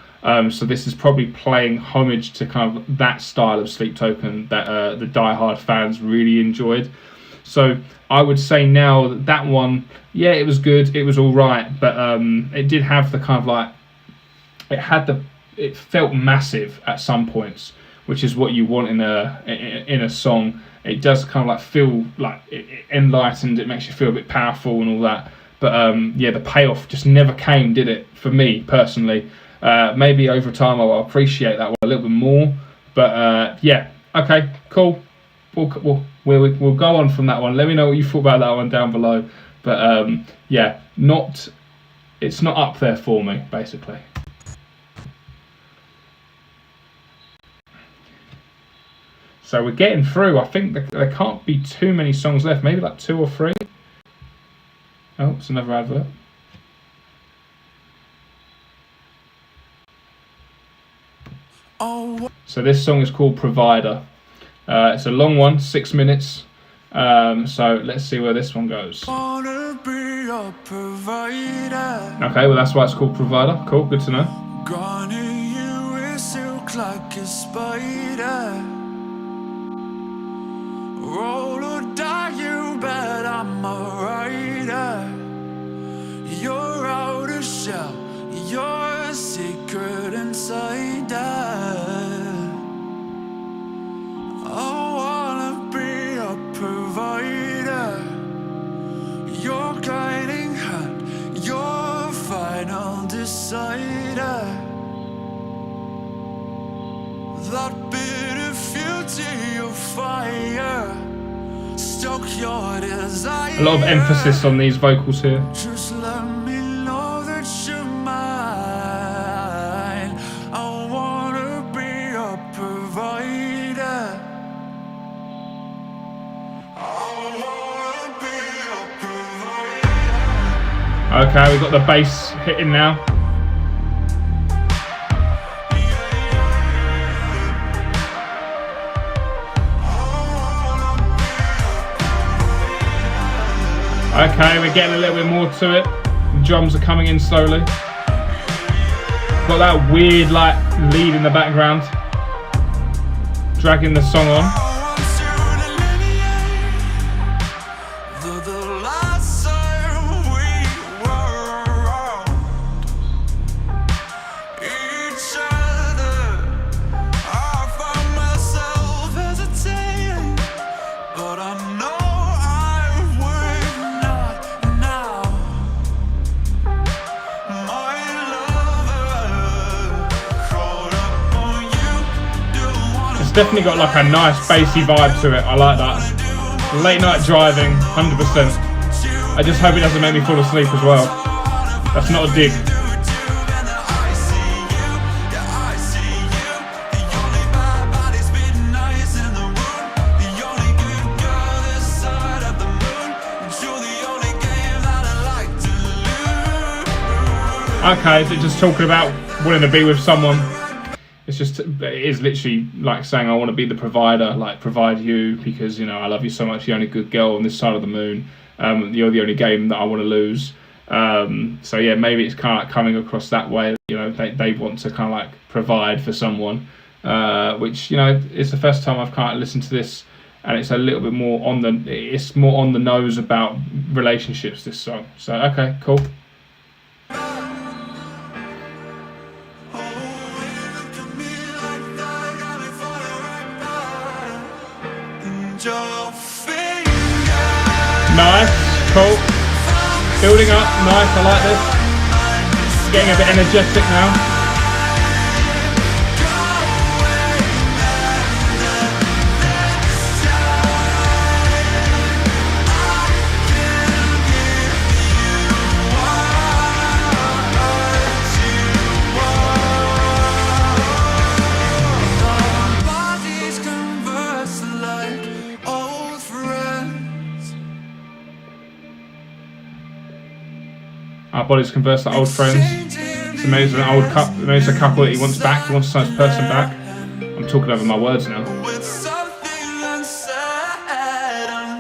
So this is probably playing homage to kind of that style of Sleeptoken that the diehard fans really enjoyed. So I would say now that one, yeah, it was good, it was all right, but it did have the kind of like, it felt massive at some points, which is what you want in a song. It does kind of like feel like enlightened. It makes you feel a bit powerful and all that. But yeah, the payoff just never came, did it? For me personally. Maybe over time I'll appreciate that one a little bit more, but yeah, okay, cool. We'll go on from that one. Let me know what you thought about that one down below. But yeah, it's not up there for me, basically. So we're getting through. I think there can't be too many songs left. Maybe like 2 or 3. Oh, it's another advert. So this song is called Provider. It's a long one, 6 minutes. So let's see where this one goes. Okay, well that's why it's called Provider. Cool, good to know. Roll or die, you bet I'm a rider. You're out of shell, you're a secret insider. I wanna be a provider, your guiding hand, your final decider. That bit of future of fire, stoke your desire. A lot of emphasis on these vocals here. Just let me know that you're mine. I wanna be a provider. I wanna be a provider. Okay, we've got the bass hitting now. Okay, we're getting a little bit more to it. The drums are coming in slowly. Got that weird like lead in the background, dragging the song on. Definitely got like a nice bassy vibe to it. I like that. Late night driving, 100%. I just hope it doesn't make me fall asleep as well. That's not a dig. Okay, so just talking about wanting to be with someone. It is literally like saying I want to be the provider, like provide you because, you know, I love you so much, you're the only good girl on this side of the moon. You're the only game that I want to lose. So yeah, maybe it's kind of like coming across that way. You know, they want to kind of like provide for someone, which, you know, it's the first time I've kind of listened to this, and it's a little bit more on the nose about relationships, this song. So okay, cool. Nice, cool. Building up, nice, I like this. Getting a bit energetic now. Our bodies converse like old friends. So maybe it's maybe it's a couple that he wants back. He wants a nice person back. I'm talking over my words now.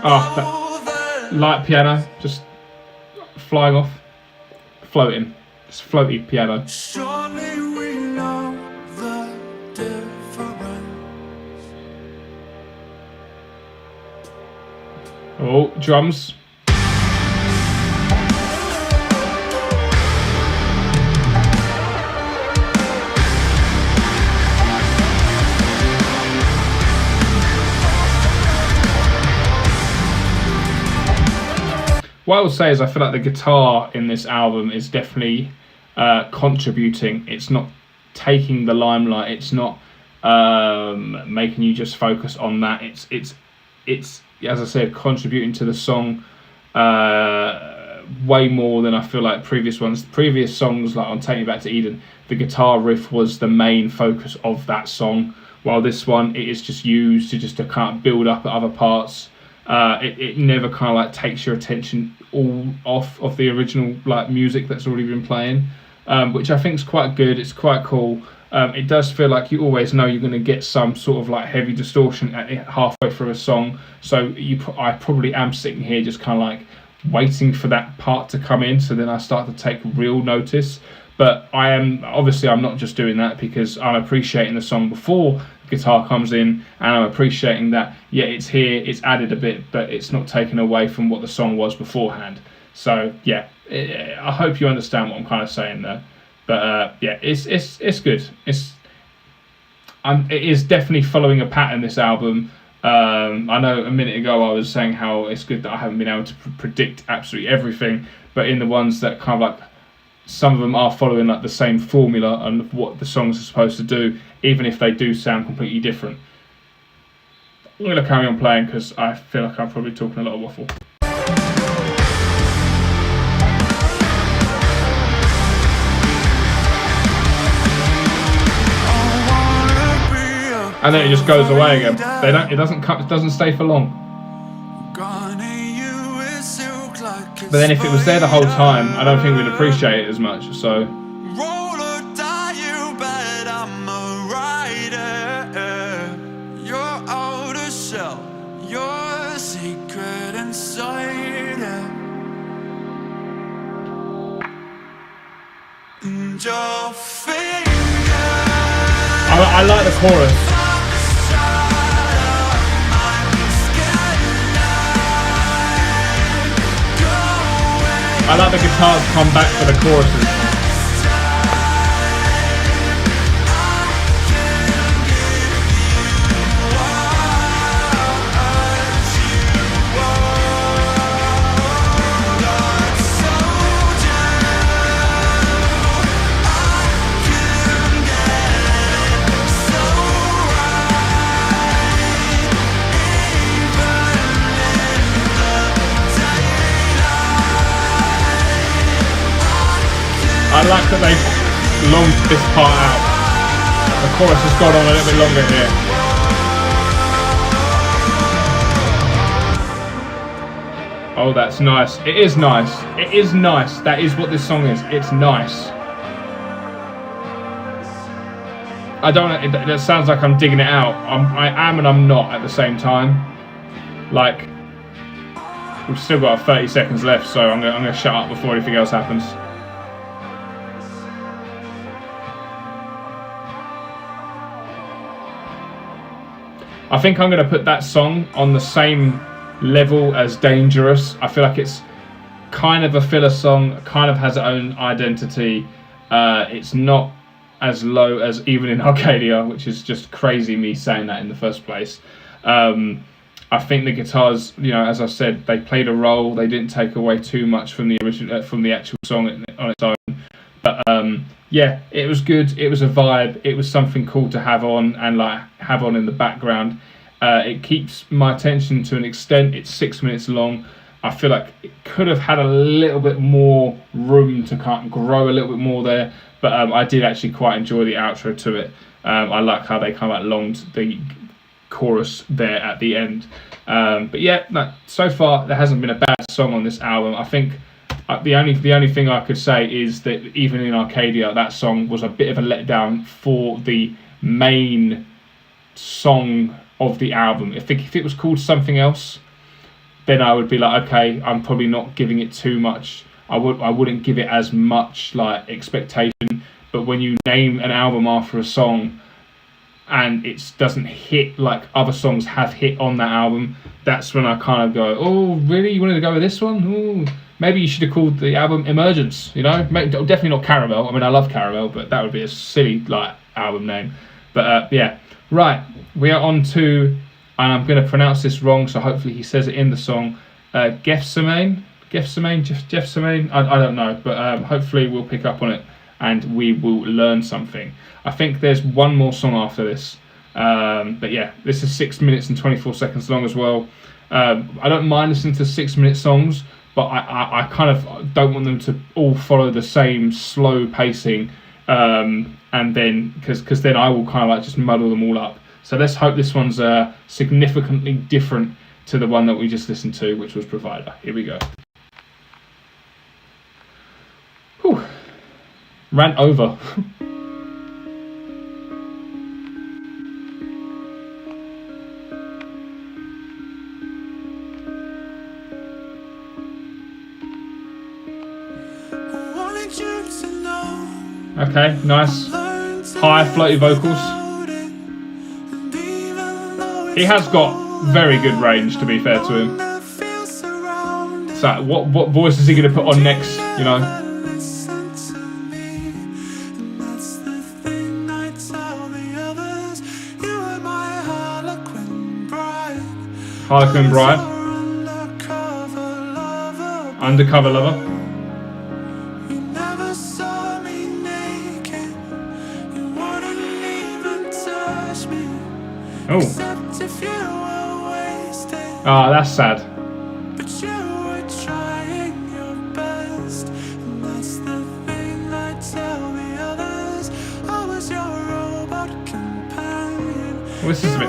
Oh, that light piano just flying off, floating, just floaty piano. Surely we know the difference. Oh, drums. What I would say is I feel like the guitar in this album is definitely contributing. It's not taking the limelight. It's not making you just focus on that. It's as I said, contributing to the song way more than I feel like previous ones. Previous songs, like on Take Me Back to Eden, the guitar riff was the main focus of that song, while this one, it is just used to kind of build up at other parts. It never kind of like takes your attention all off of the original like music that's already been playing, which I think is quite good. It's quite cool. It does feel like you always know you're going to get some sort of like heavy distortion at halfway through a song. So I probably am sitting here just kind of like waiting for that part to come in, so then I start to take real notice. But I'm not just doing that because I'm appreciating the song before the guitar comes in, and I'm appreciating that, yeah, it's here, it's added a bit, but it's not taken away from what the song was beforehand. So yeah, I hope you understand what I'm kind of saying there. But yeah, it's good. It is definitely following a pattern, this album. I know a minute ago I was saying how it's good that I haven't been able to predict absolutely everything, but in the ones that kind of like, some of them are following like the same formula and what the songs are supposed to do, even if they do sound completely different. I'm going to carry on playing because I feel like I'm probably talking a lot of waffle. And then it just goes away again. It doesn't stay for long. But then if it was there the whole time, I don't think we'd appreciate it as much. So Roll or die, you bet I'm a rider. You're out of shell, your secret inside it. And your fingers, I like the chorus. I like the guitars come back for the choruses. I like that they've longed this part out. The chorus has gone on a little bit longer here. Oh, that's nice. It is nice. It is nice. That is what this song is. It's nice. I don't know. It sounds like I'm digging it out. I am and I'm not at the same time. Like, we've still got 30 seconds left, so I'm gonna shut up before anything else happens. I think I'm going to put that song on the same level as Dangerous. I feel like it's kind of a filler song, kind of has its own identity. It's not as low as even in Arcadia, which is just crazy me saying that in the first place. I think the guitars, you know, as I said, they played a role. They didn't take away too much from the original, from the actual song on its own. But yeah, it was good. It was a vibe. It was something cool to have on and like have on in the background. It keeps my attention to an extent. It's 6 minutes long. I feel like it could have had a little bit more room to kind of grow a little bit more there. But I did actually quite enjoy the outro to it. I like how they kind of like longed the chorus there at the end. But yeah, no, so far there hasn't been a bad song on this album. I think the only thing I could say is that even in Arcadia, that song was a bit of a letdown for the main song of the album. If it was called something else, then I would be like, okay, I'm probably not giving it too much. I wouldn't give it as much like expectation. But when you name an album after a song and it doesn't hit like other songs have hit on that album, that's when I kind of go, oh really, you wanted to go with this one? Ooh, maybe you should have called the album Emergence, you know? Definitely not Caramel. I mean, I love Caramel, but that would be a silly like album name. But yeah, right, we are on to, and I'm going to pronounce this wrong, so hopefully he says it in the song, Gethsemane, I don't know, but hopefully we'll pick up on it and we will learn something. I think there's one more song after this, but yeah, this is 6 minutes and 24 seconds long as well. I don't mind listening to 6 minute songs, but I kind of don't want them to all follow the same slow pacing, and then because then I will kind of like just muddle them all up. So let's hope this one's significantly different to the one that we just listened to, which was Provider. Here we go. Whew. Rant over. Okay, nice. High floaty vocals. He has got very good range, to be fair to him. So what voice is he going to put on next, you know? Harlequin Bride. Undercover Lover. Oh. Ah, that's sad. Well, this is a bit.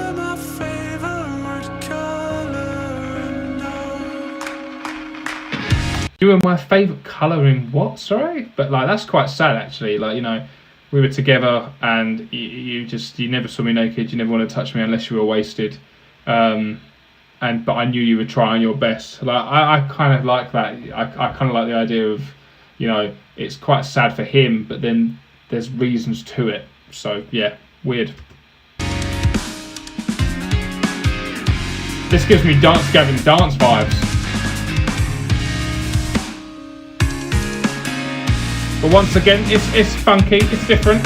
You were my favourite colour in what? Sorry? But like that's quite sad actually. Like, you know, we were together and you never saw me naked, you never wanted to touch me unless you were wasted. But I knew you were trying your best. Like I kind of like that. I kind of like the idea of, you know, it's quite sad for him, but then there's reasons to it. So yeah, weird. This gives me Dance Gavin dance vibes. But once again, it's funky, it's different.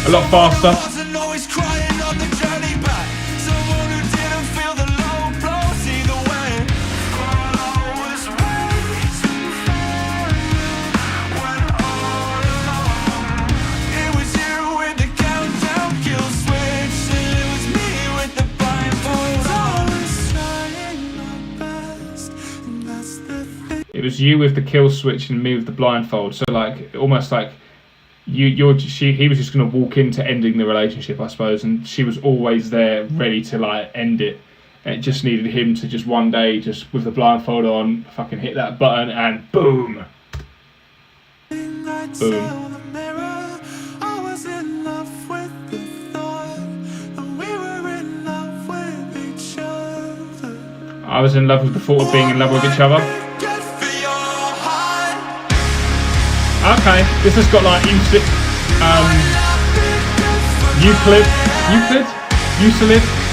A lot faster. It was you with the kill switch and me with the blindfold. So like almost like he was just gonna walk into ending the relationship, I suppose, and she was always there ready to like end it. And it just needed him to just one day, just with the blindfold on, fucking hit that button and boom. Boom. I was in love with the thought of being in love with each other. Okay, this has got like Euclid,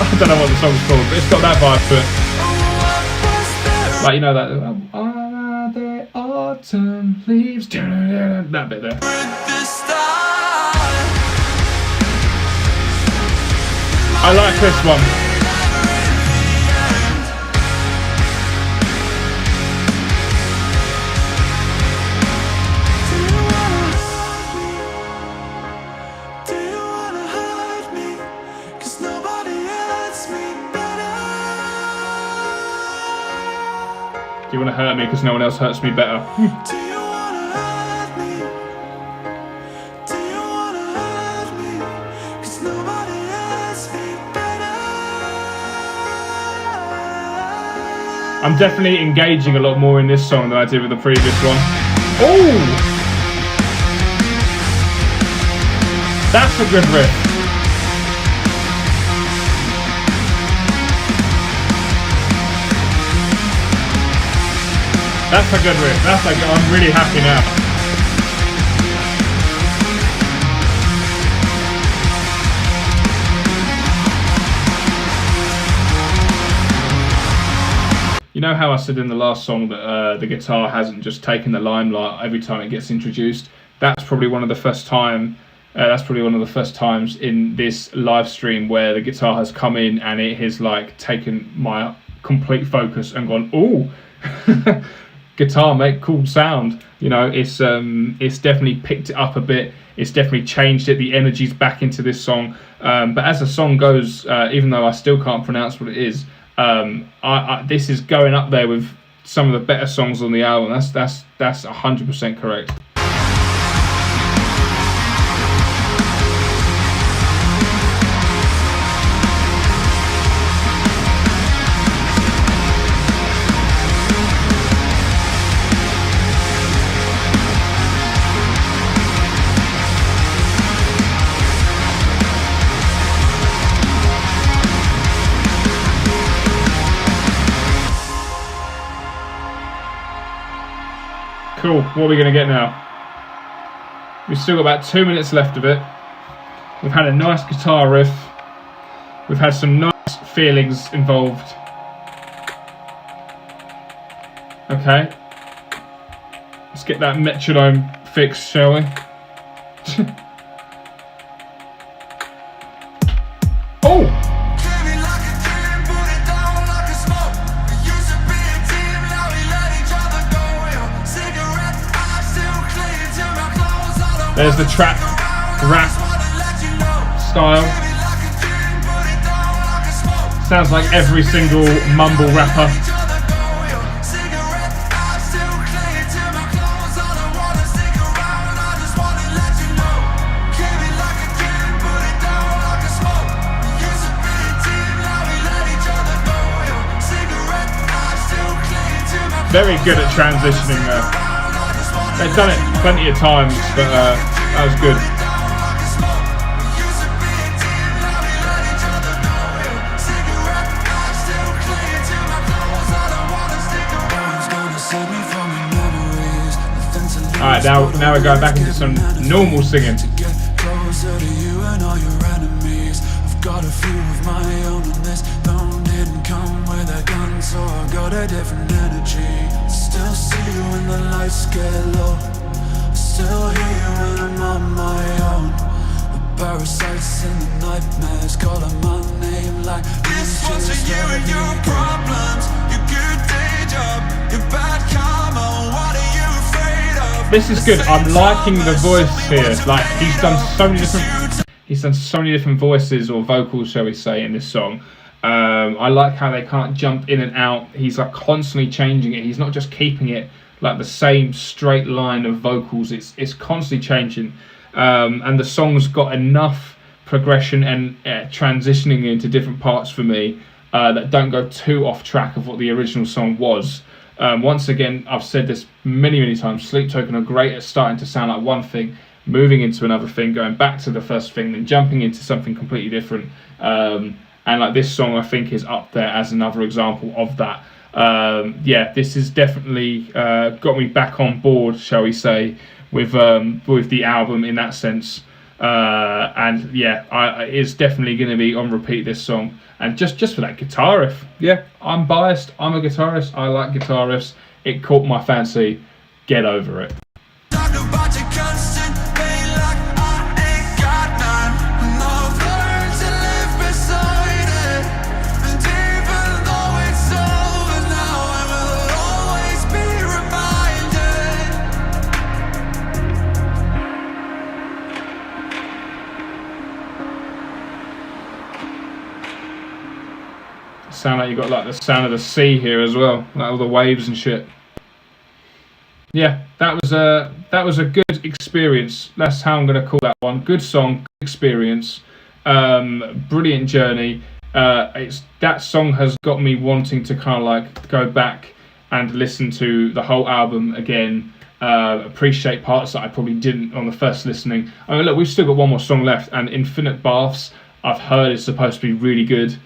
I don't know what the song's called, but it's got that vibe to it. Like, you know that, are they autumn leaves, that bit there. I like this one. Do you want to hurt me because no one else hurts me better? I'm definitely engaging a lot more in this song than I did with the previous one. Oh! That's a good riff. That's a good riff. That's like, I'm really happy now. You know how I said in the last song that the guitar hasn't just taken the limelight every time it gets introduced? That's probably one of the first times in this live stream where the guitar has come in and it has like taken my complete focus and gone, ooh. Guitar make cool sound, you know. It's definitely picked it up a bit. It's definitely changed it. The energy's back into this song. But as the song goes, even though I still can't pronounce what it is, this is going up there with some of the better songs on the album. That's 100% correct. Cool, what are we going to get now? We've still got about 2 minutes left of it. We've had a nice guitar riff. We've had some nice feelings involved. Okay. Let's get that metronome fixed, shall we? Oh! There's the trap, rap style. Sounds like every single mumble rapper. Very good at transitioning there. They've done it plenty of times, but that was good. Alright, now we're going back into some normal singing. Got a few of my own and this bone didn't come with a gun, so I got a different energy. Still see you when the lights get low, still hear you when I'm on my own. The parasites and the nightmares calling my name like this one's for you and your problems, your good day job, your bad karma. What are you afraid of? This is good. I'm liking the voice here. Like he's done so many different voices or vocals, shall we say, in this song. I like how they can't jump in and out. He's like constantly changing it. He's not just keeping it like the same straight line of vocals. It's constantly changing. And the song's got enough progression and transitioning into different parts for me that don't go too off track of what the original song was. Once again, I've said this many times, Sleeptoken are great at starting to sound like one thing, moving into another thing, going back to the first thing, then jumping into something completely different. And like this song, I think, is up there as another example of that. Yeah, this has definitely got me back on board, shall we say, with the album in that sense. And yeah, it's definitely going to be on repeat, this song. And just for that guitar riff, yeah, I'm biased. I'm a guitarist. I like guitar riffs. It caught my fancy. Get over it. Sound like you got like the sound of the sea here as well, like all the waves and shit. Yeah, that was a good experience. That's how I'm gonna call that one. Good song, good experience, brilliant journey. That song has got me wanting to kind of like go back and listen to the whole album again. Appreciate parts that I probably didn't on the first listening. I mean, look, we've still got one more song left, and Infinite Baths, I've heard is supposed to be really good.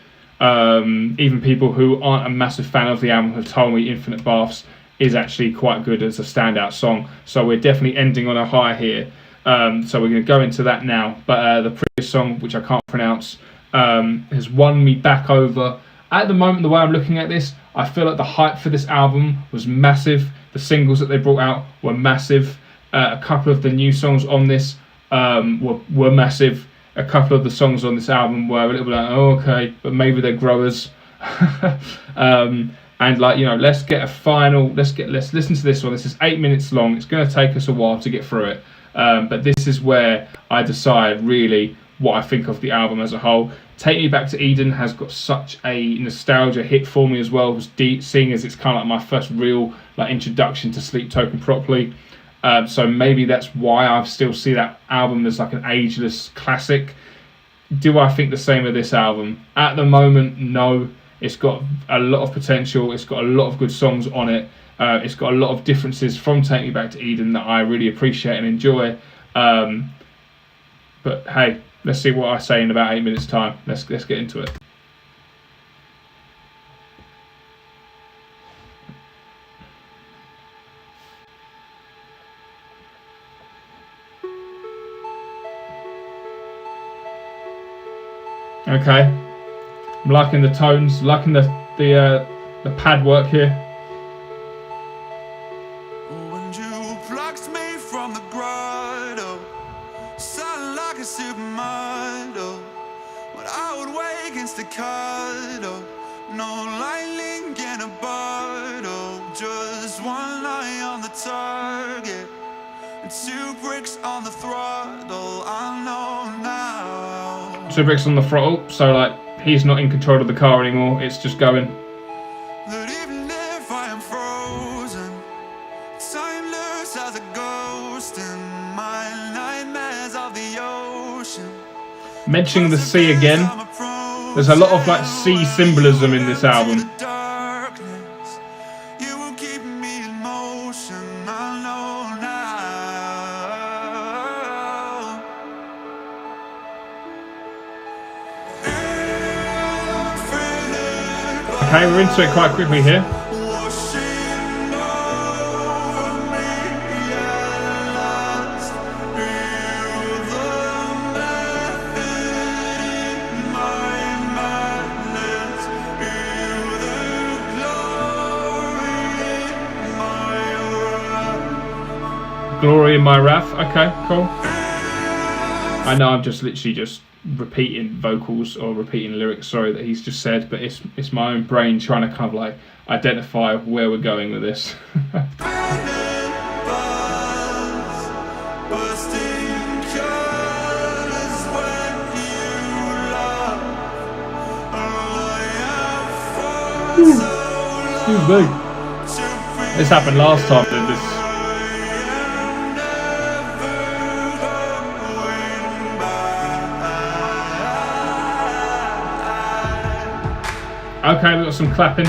Even people who aren't a massive fan of the album have told me Infinite Baths is actually quite good as a standout song. So we're definitely ending on a high here. So we're going to go into that now. But the previous song, which I can't pronounce, has won me back over. At the moment, the way I'm looking at this, I feel like the hype for this album was massive. The singles that they brought out were massive. A couple of the new songs on this were massive. A couple of the songs on this album were a little bit like, oh, okay, but maybe they're growers. And like, you know, let's listen to this one. This is 8 minutes long. It's going to take us a while to get through it. But this is where I decide really what I think of the album as a whole. Take Me Back to Eden has got such a nostalgia hit for me as well, seeing as it's kind of like my first real like introduction to Sleeptoken properly. So maybe that's why I still see that album as like an ageless classic. Do I think the same of this album? At the moment, no. It's got a lot of potential. It's got a lot of good songs on it. It's got a lot of differences from Take Me Back to Eden that I really appreciate and enjoy. But hey, let's see what I say in about 8 minutes time. Let's get into it. Okay, I'm liking the tones, liking the pad work here. When you plucked me from the grotto, sound like a supermodel. When I would wake in staccato, no lightning in a bottle, just one eye on the target and 2 bricks on the throttle. I know now. 2 bricks on the throttle, so like he's not in control of the car anymore. It's just going. That even if I am frozen, timeless as a ghost in my nightmares of the ocean. Mentioning the sea again. There's a lot of like sea symbolism in this album. Darkness, you will keep me in motion. I know now. Okay, we're into it quite quickly here. Glory in my wrath. Okay, cool. I know I'm just literally just repeating vocals or repeating lyrics, sorry, that he's just said, but it's my own brain trying to kind of like identify where we're going with this. Excuse me. This happened last time. Okay, we've got some clapping.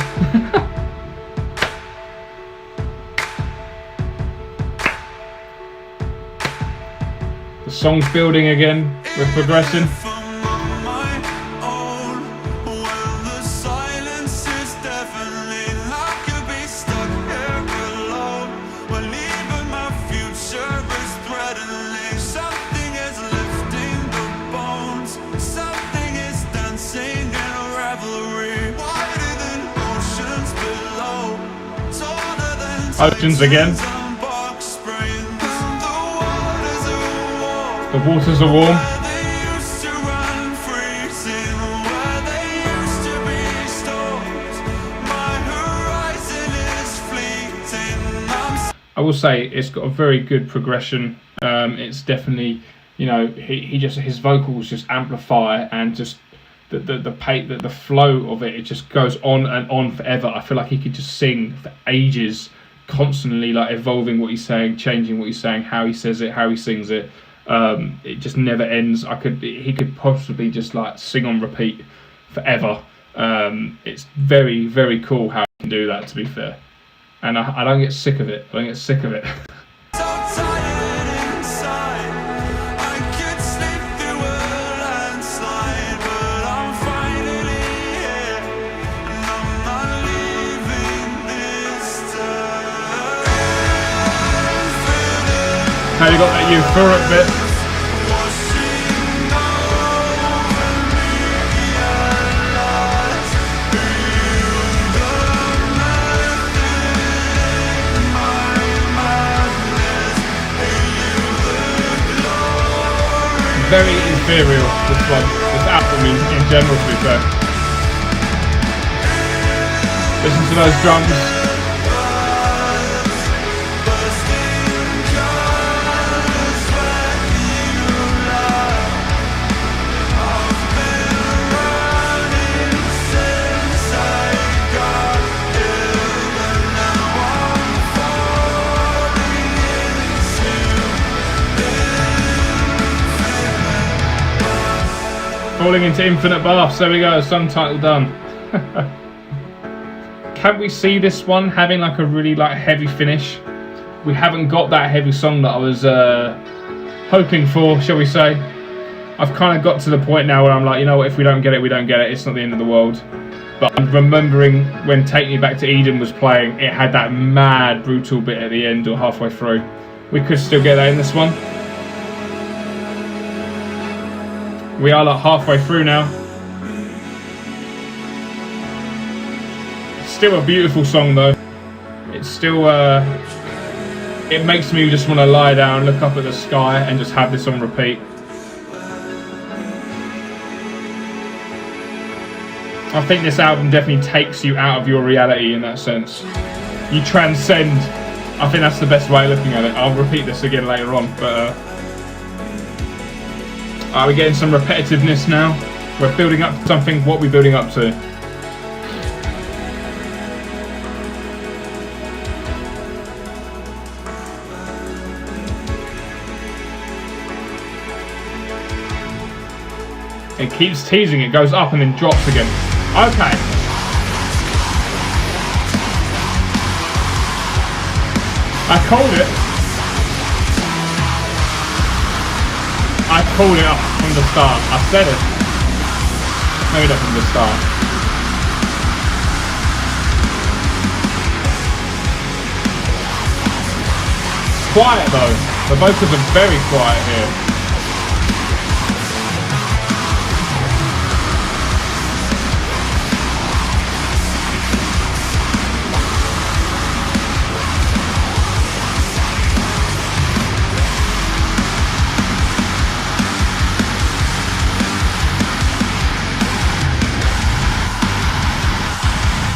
The song's building again. We're progressing. Oceans again. The waters are warm. I will say it's got a very good progression. It's definitely, you know, he just, his vocals just amplify, and just the flow of it just goes on and on forever. I feel like he could just sing for ages, constantly like evolving what he's saying, changing what he's saying, how he says it, how he sings it. It just never ends. He could possibly just like sing on repeat forever. It's very, very cool how he can do that, to be fair. And I don't get sick of it. I don't get sick of it. How you got that euphoric bit? Very ethereal, this one, this album in general, to be fair. Listen to those drums. falling into infinite baths. There we go, song title done. Can we see this one having like a really like heavy finish? We haven't got that heavy song that I was hoping for, shall we say. I've kind of got to the point now where I'm like, you know what, if we don't get it, we don't get it. It's not the end of the world. But I'm remembering when Take Me Back to Eden was playing, it had that mad, brutal bit at the end or halfway through. We could still get that in this one. We are like halfway through now. Still a beautiful song though. It's still, it makes me just want to lie down, look up at the sky and just have this on repeat. I think this album definitely takes you out of your reality in that sense. You transcend. I think that's the best way of looking at it. I'll repeat this again later on, but we're getting some repetitiveness now. We're building up to something. What are we building up to? It keeps teasing, it goes up and then drops again. Okay. I called it. I called it up from the start. I said it. Maybe not from the start. Quiet though. The vocals are very quiet here.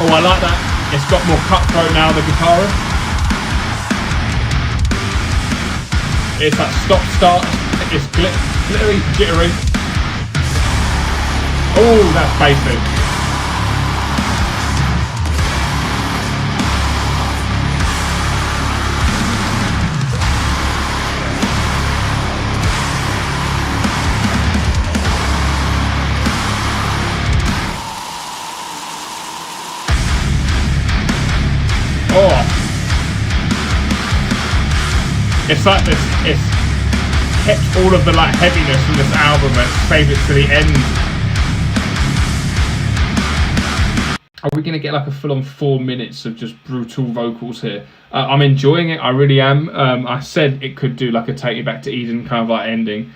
Oh, I like that. It's got more cutthroat now, the guitarist. It's that stop-start. It's glittery, jittery. Oh, that's basic. Oh, it's like this. It's kept all of the like heaviness from this album and saved it to the end. Are we gonna get like a full-on 4 minutes of just brutal vocals here? I'm enjoying it. I really am. I said it could do like a Take Me Back to Eden kind of like ending,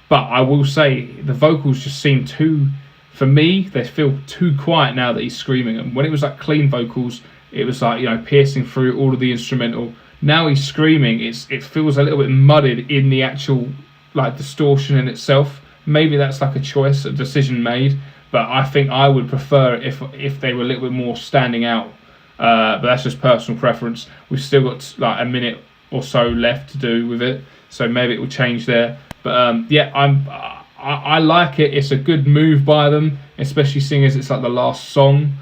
but I will say the vocals just seem too. For me, they feel too quiet now that he's screaming them. When it was like clean vocals, it was like, you know, piercing through all of the instrumental. Now he's screaming. It feels a little bit mudded in the actual like distortion in itself. Maybe that's like a choice, a decision made. But I think I would prefer it if they were a little bit more standing out. But that's just personal preference. We've still got like a minute or so left to do with it, so maybe it will change there. But yeah, I like it. It's a good move by them, especially seeing as it's like the last song.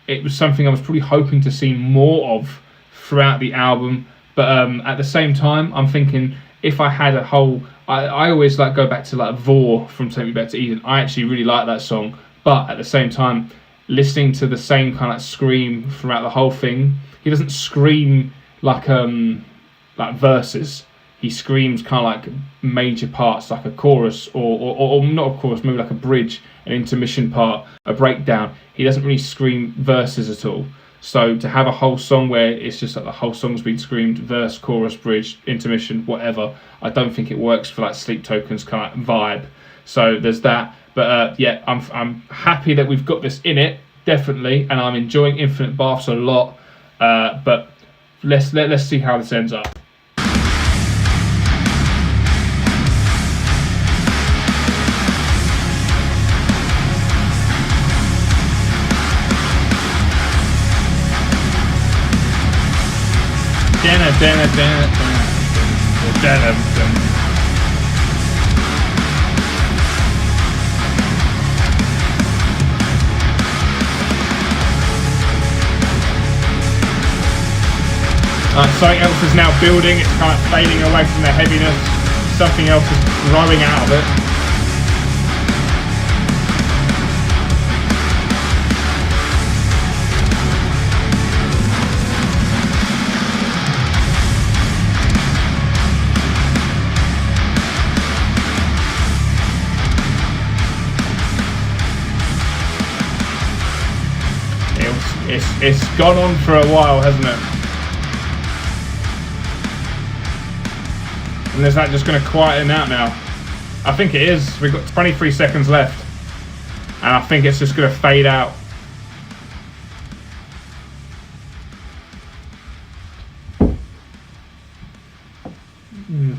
It was something I was probably hoping to see more of throughout the album, but at the same time, I'm thinking if I had a whole, I always like go back to like Vor from Take Me Back to Eden. I actually really like that song, but at the same time, listening to the same kind of scream throughout the whole thing, he doesn't scream like verses. He screams kind of like major parts, like a chorus, or not a chorus, maybe like a bridge, an intermission part, a breakdown. He doesn't really scream verses at all. So to have a whole song where it's just like the whole song's been screamed, verse, chorus, bridge, intermission, whatever, I don't think it works for like Sleeptoken's kind of vibe. So there's that. But yeah, I'm happy that we've got this in it, definitely, and I'm enjoying Infinite Baths a lot. But let's see how this ends up. Something else is now building. It's kind of fading away from the heaviness. Something else is growing out of it. It's gone on for a while, hasn't it? And is that just going to quieten out now? I think it is. We've got 23 seconds left. And I think it's just going to fade out.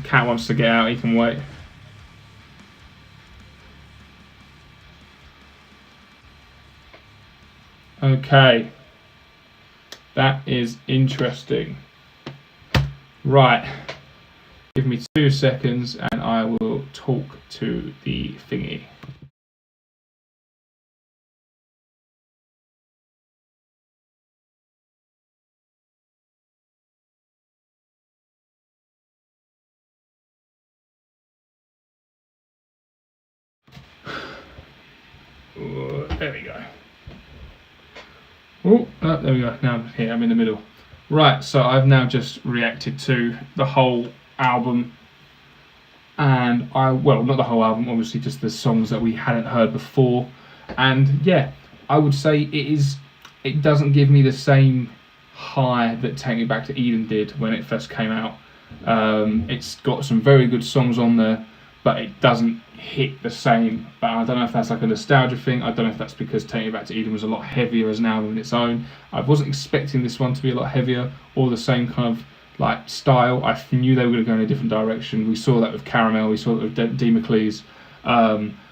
Cat wants to get out, he can wait. Okay. That is interesting. Right. Give me 2 seconds and I will talk to the thingy. There we go. Oh, there we go. Now here, I'm in the middle. Right, so I've now just reacted to the whole album, and well, not the whole album, obviously, just the songs that we hadn't heard before. And yeah, I would say it doesn't give me the same high that Take Me Back to Eden did when it first came out. It's got some very good songs on there, but it doesn't hit the same. But I don't know if that's like a nostalgia thing. I don't know if that's because Take Me Back to Eden was a lot heavier as an album in its own. I wasn't expecting this one to be a lot heavier or the same kind of like style. I knew they were going to go in a different direction. We saw that with Caramel. We saw that with D. McLeese.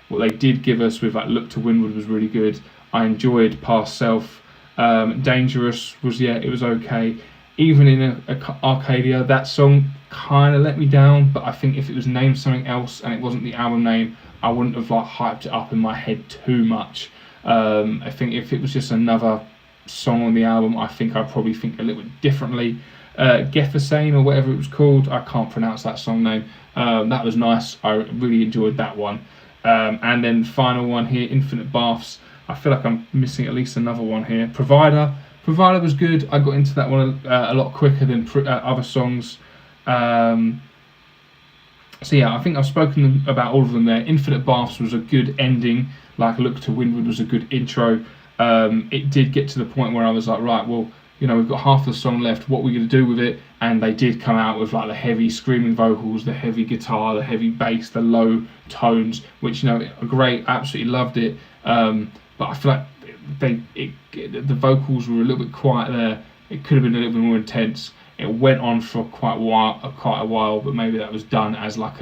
What they did give us with like Look to Windward was really good. I enjoyed Past Self. Dangerous was, yeah, it was okay. Even in Arcadia, that song kind of let me down, but I think if it was named something else and it wasn't the album name, I wouldn't have like hyped it up in my head too much. I think if it was just another song on the album, I think I'd probably think a little bit differently. Geffersane or whatever it was called, I can't pronounce that song name. That was nice. I really enjoyed that one. And then final one here, Infinite Baths. I feel like I'm missing at least another one here. Provider was good. I got into that one a lot quicker than other songs. So yeah, I think I've spoken about all of them there. Infinite Baths was a good ending. Like Look to Windward was a good intro. It did get to the point where I was like, right, well, you know, we've got half the song left. What are we going to do with it? And they did come out with like the heavy screaming vocals, the heavy guitar, the heavy bass, the low tones, which, you know, are great. Absolutely loved it. But I feel like the vocals were a little bit quiet there. It could have been a little bit more intense. It went on for quite a while, but maybe that was done as like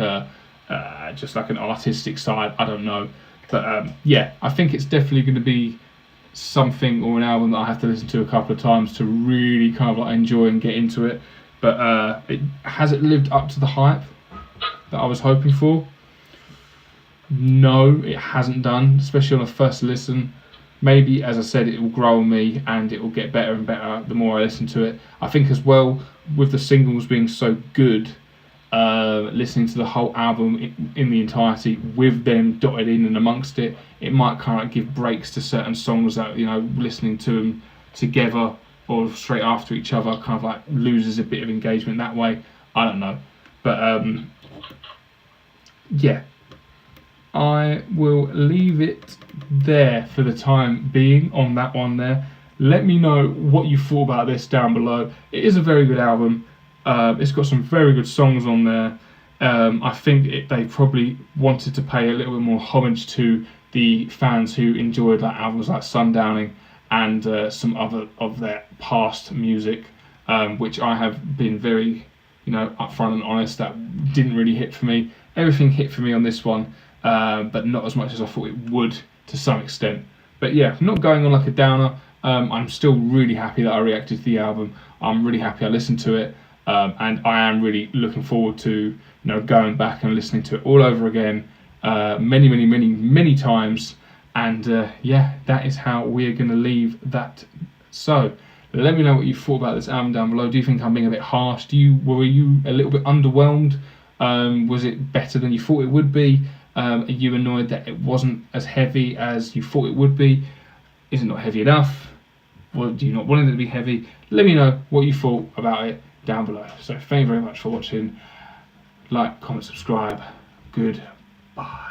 just like an artistic side. I don't know, but yeah, I think it's definitely going to be something or an album that I have to listen to a couple of times to really kind of like enjoy and get into it. But has it lived up to the hype that I was hoping for? No, it hasn't done, especially on a first listen. Maybe, as I said, it will grow on me and it will get better and better the more I listen to it. I think as well, with the singles being so good, listening to the whole album in the entirety with them dotted in and amongst it, it might kind of give breaks to certain songs that, you know, listening to them together or straight after each other kind of like loses a bit of engagement that way. I don't know. But yeah, I will leave it there for the time being on that one there. Let me know what you thought about this down below. It is a very good album. It's got some very good songs on there. I think they probably wanted to pay a little bit more homage to the fans who enjoyed like albums like Sundowning and some other of their past music, which I have been very, you know, upfront and honest, that didn't really hit for me. Everything hit for me on this one, but not as much as I thought it would to some extent. But yeah, not going on like a downer. I'm still really happy that I reacted to the album. I'm really happy I listened to it, and I am really looking forward to, you know, going back and listening to it all over again, many times. And yeah, that is how we're going to leave that. So let me know what you thought about this album down below. Do you think I'm being a bit harsh? Were you a little bit underwhelmed? Was it better than you thought it would be? Are you annoyed that it wasn't as heavy as you thought it would be? Is it not heavy enough? Or do you not want it to be heavy? Let me know what you thought about it down below. So thank you very much for watching. Like, comment, subscribe. Goodbye.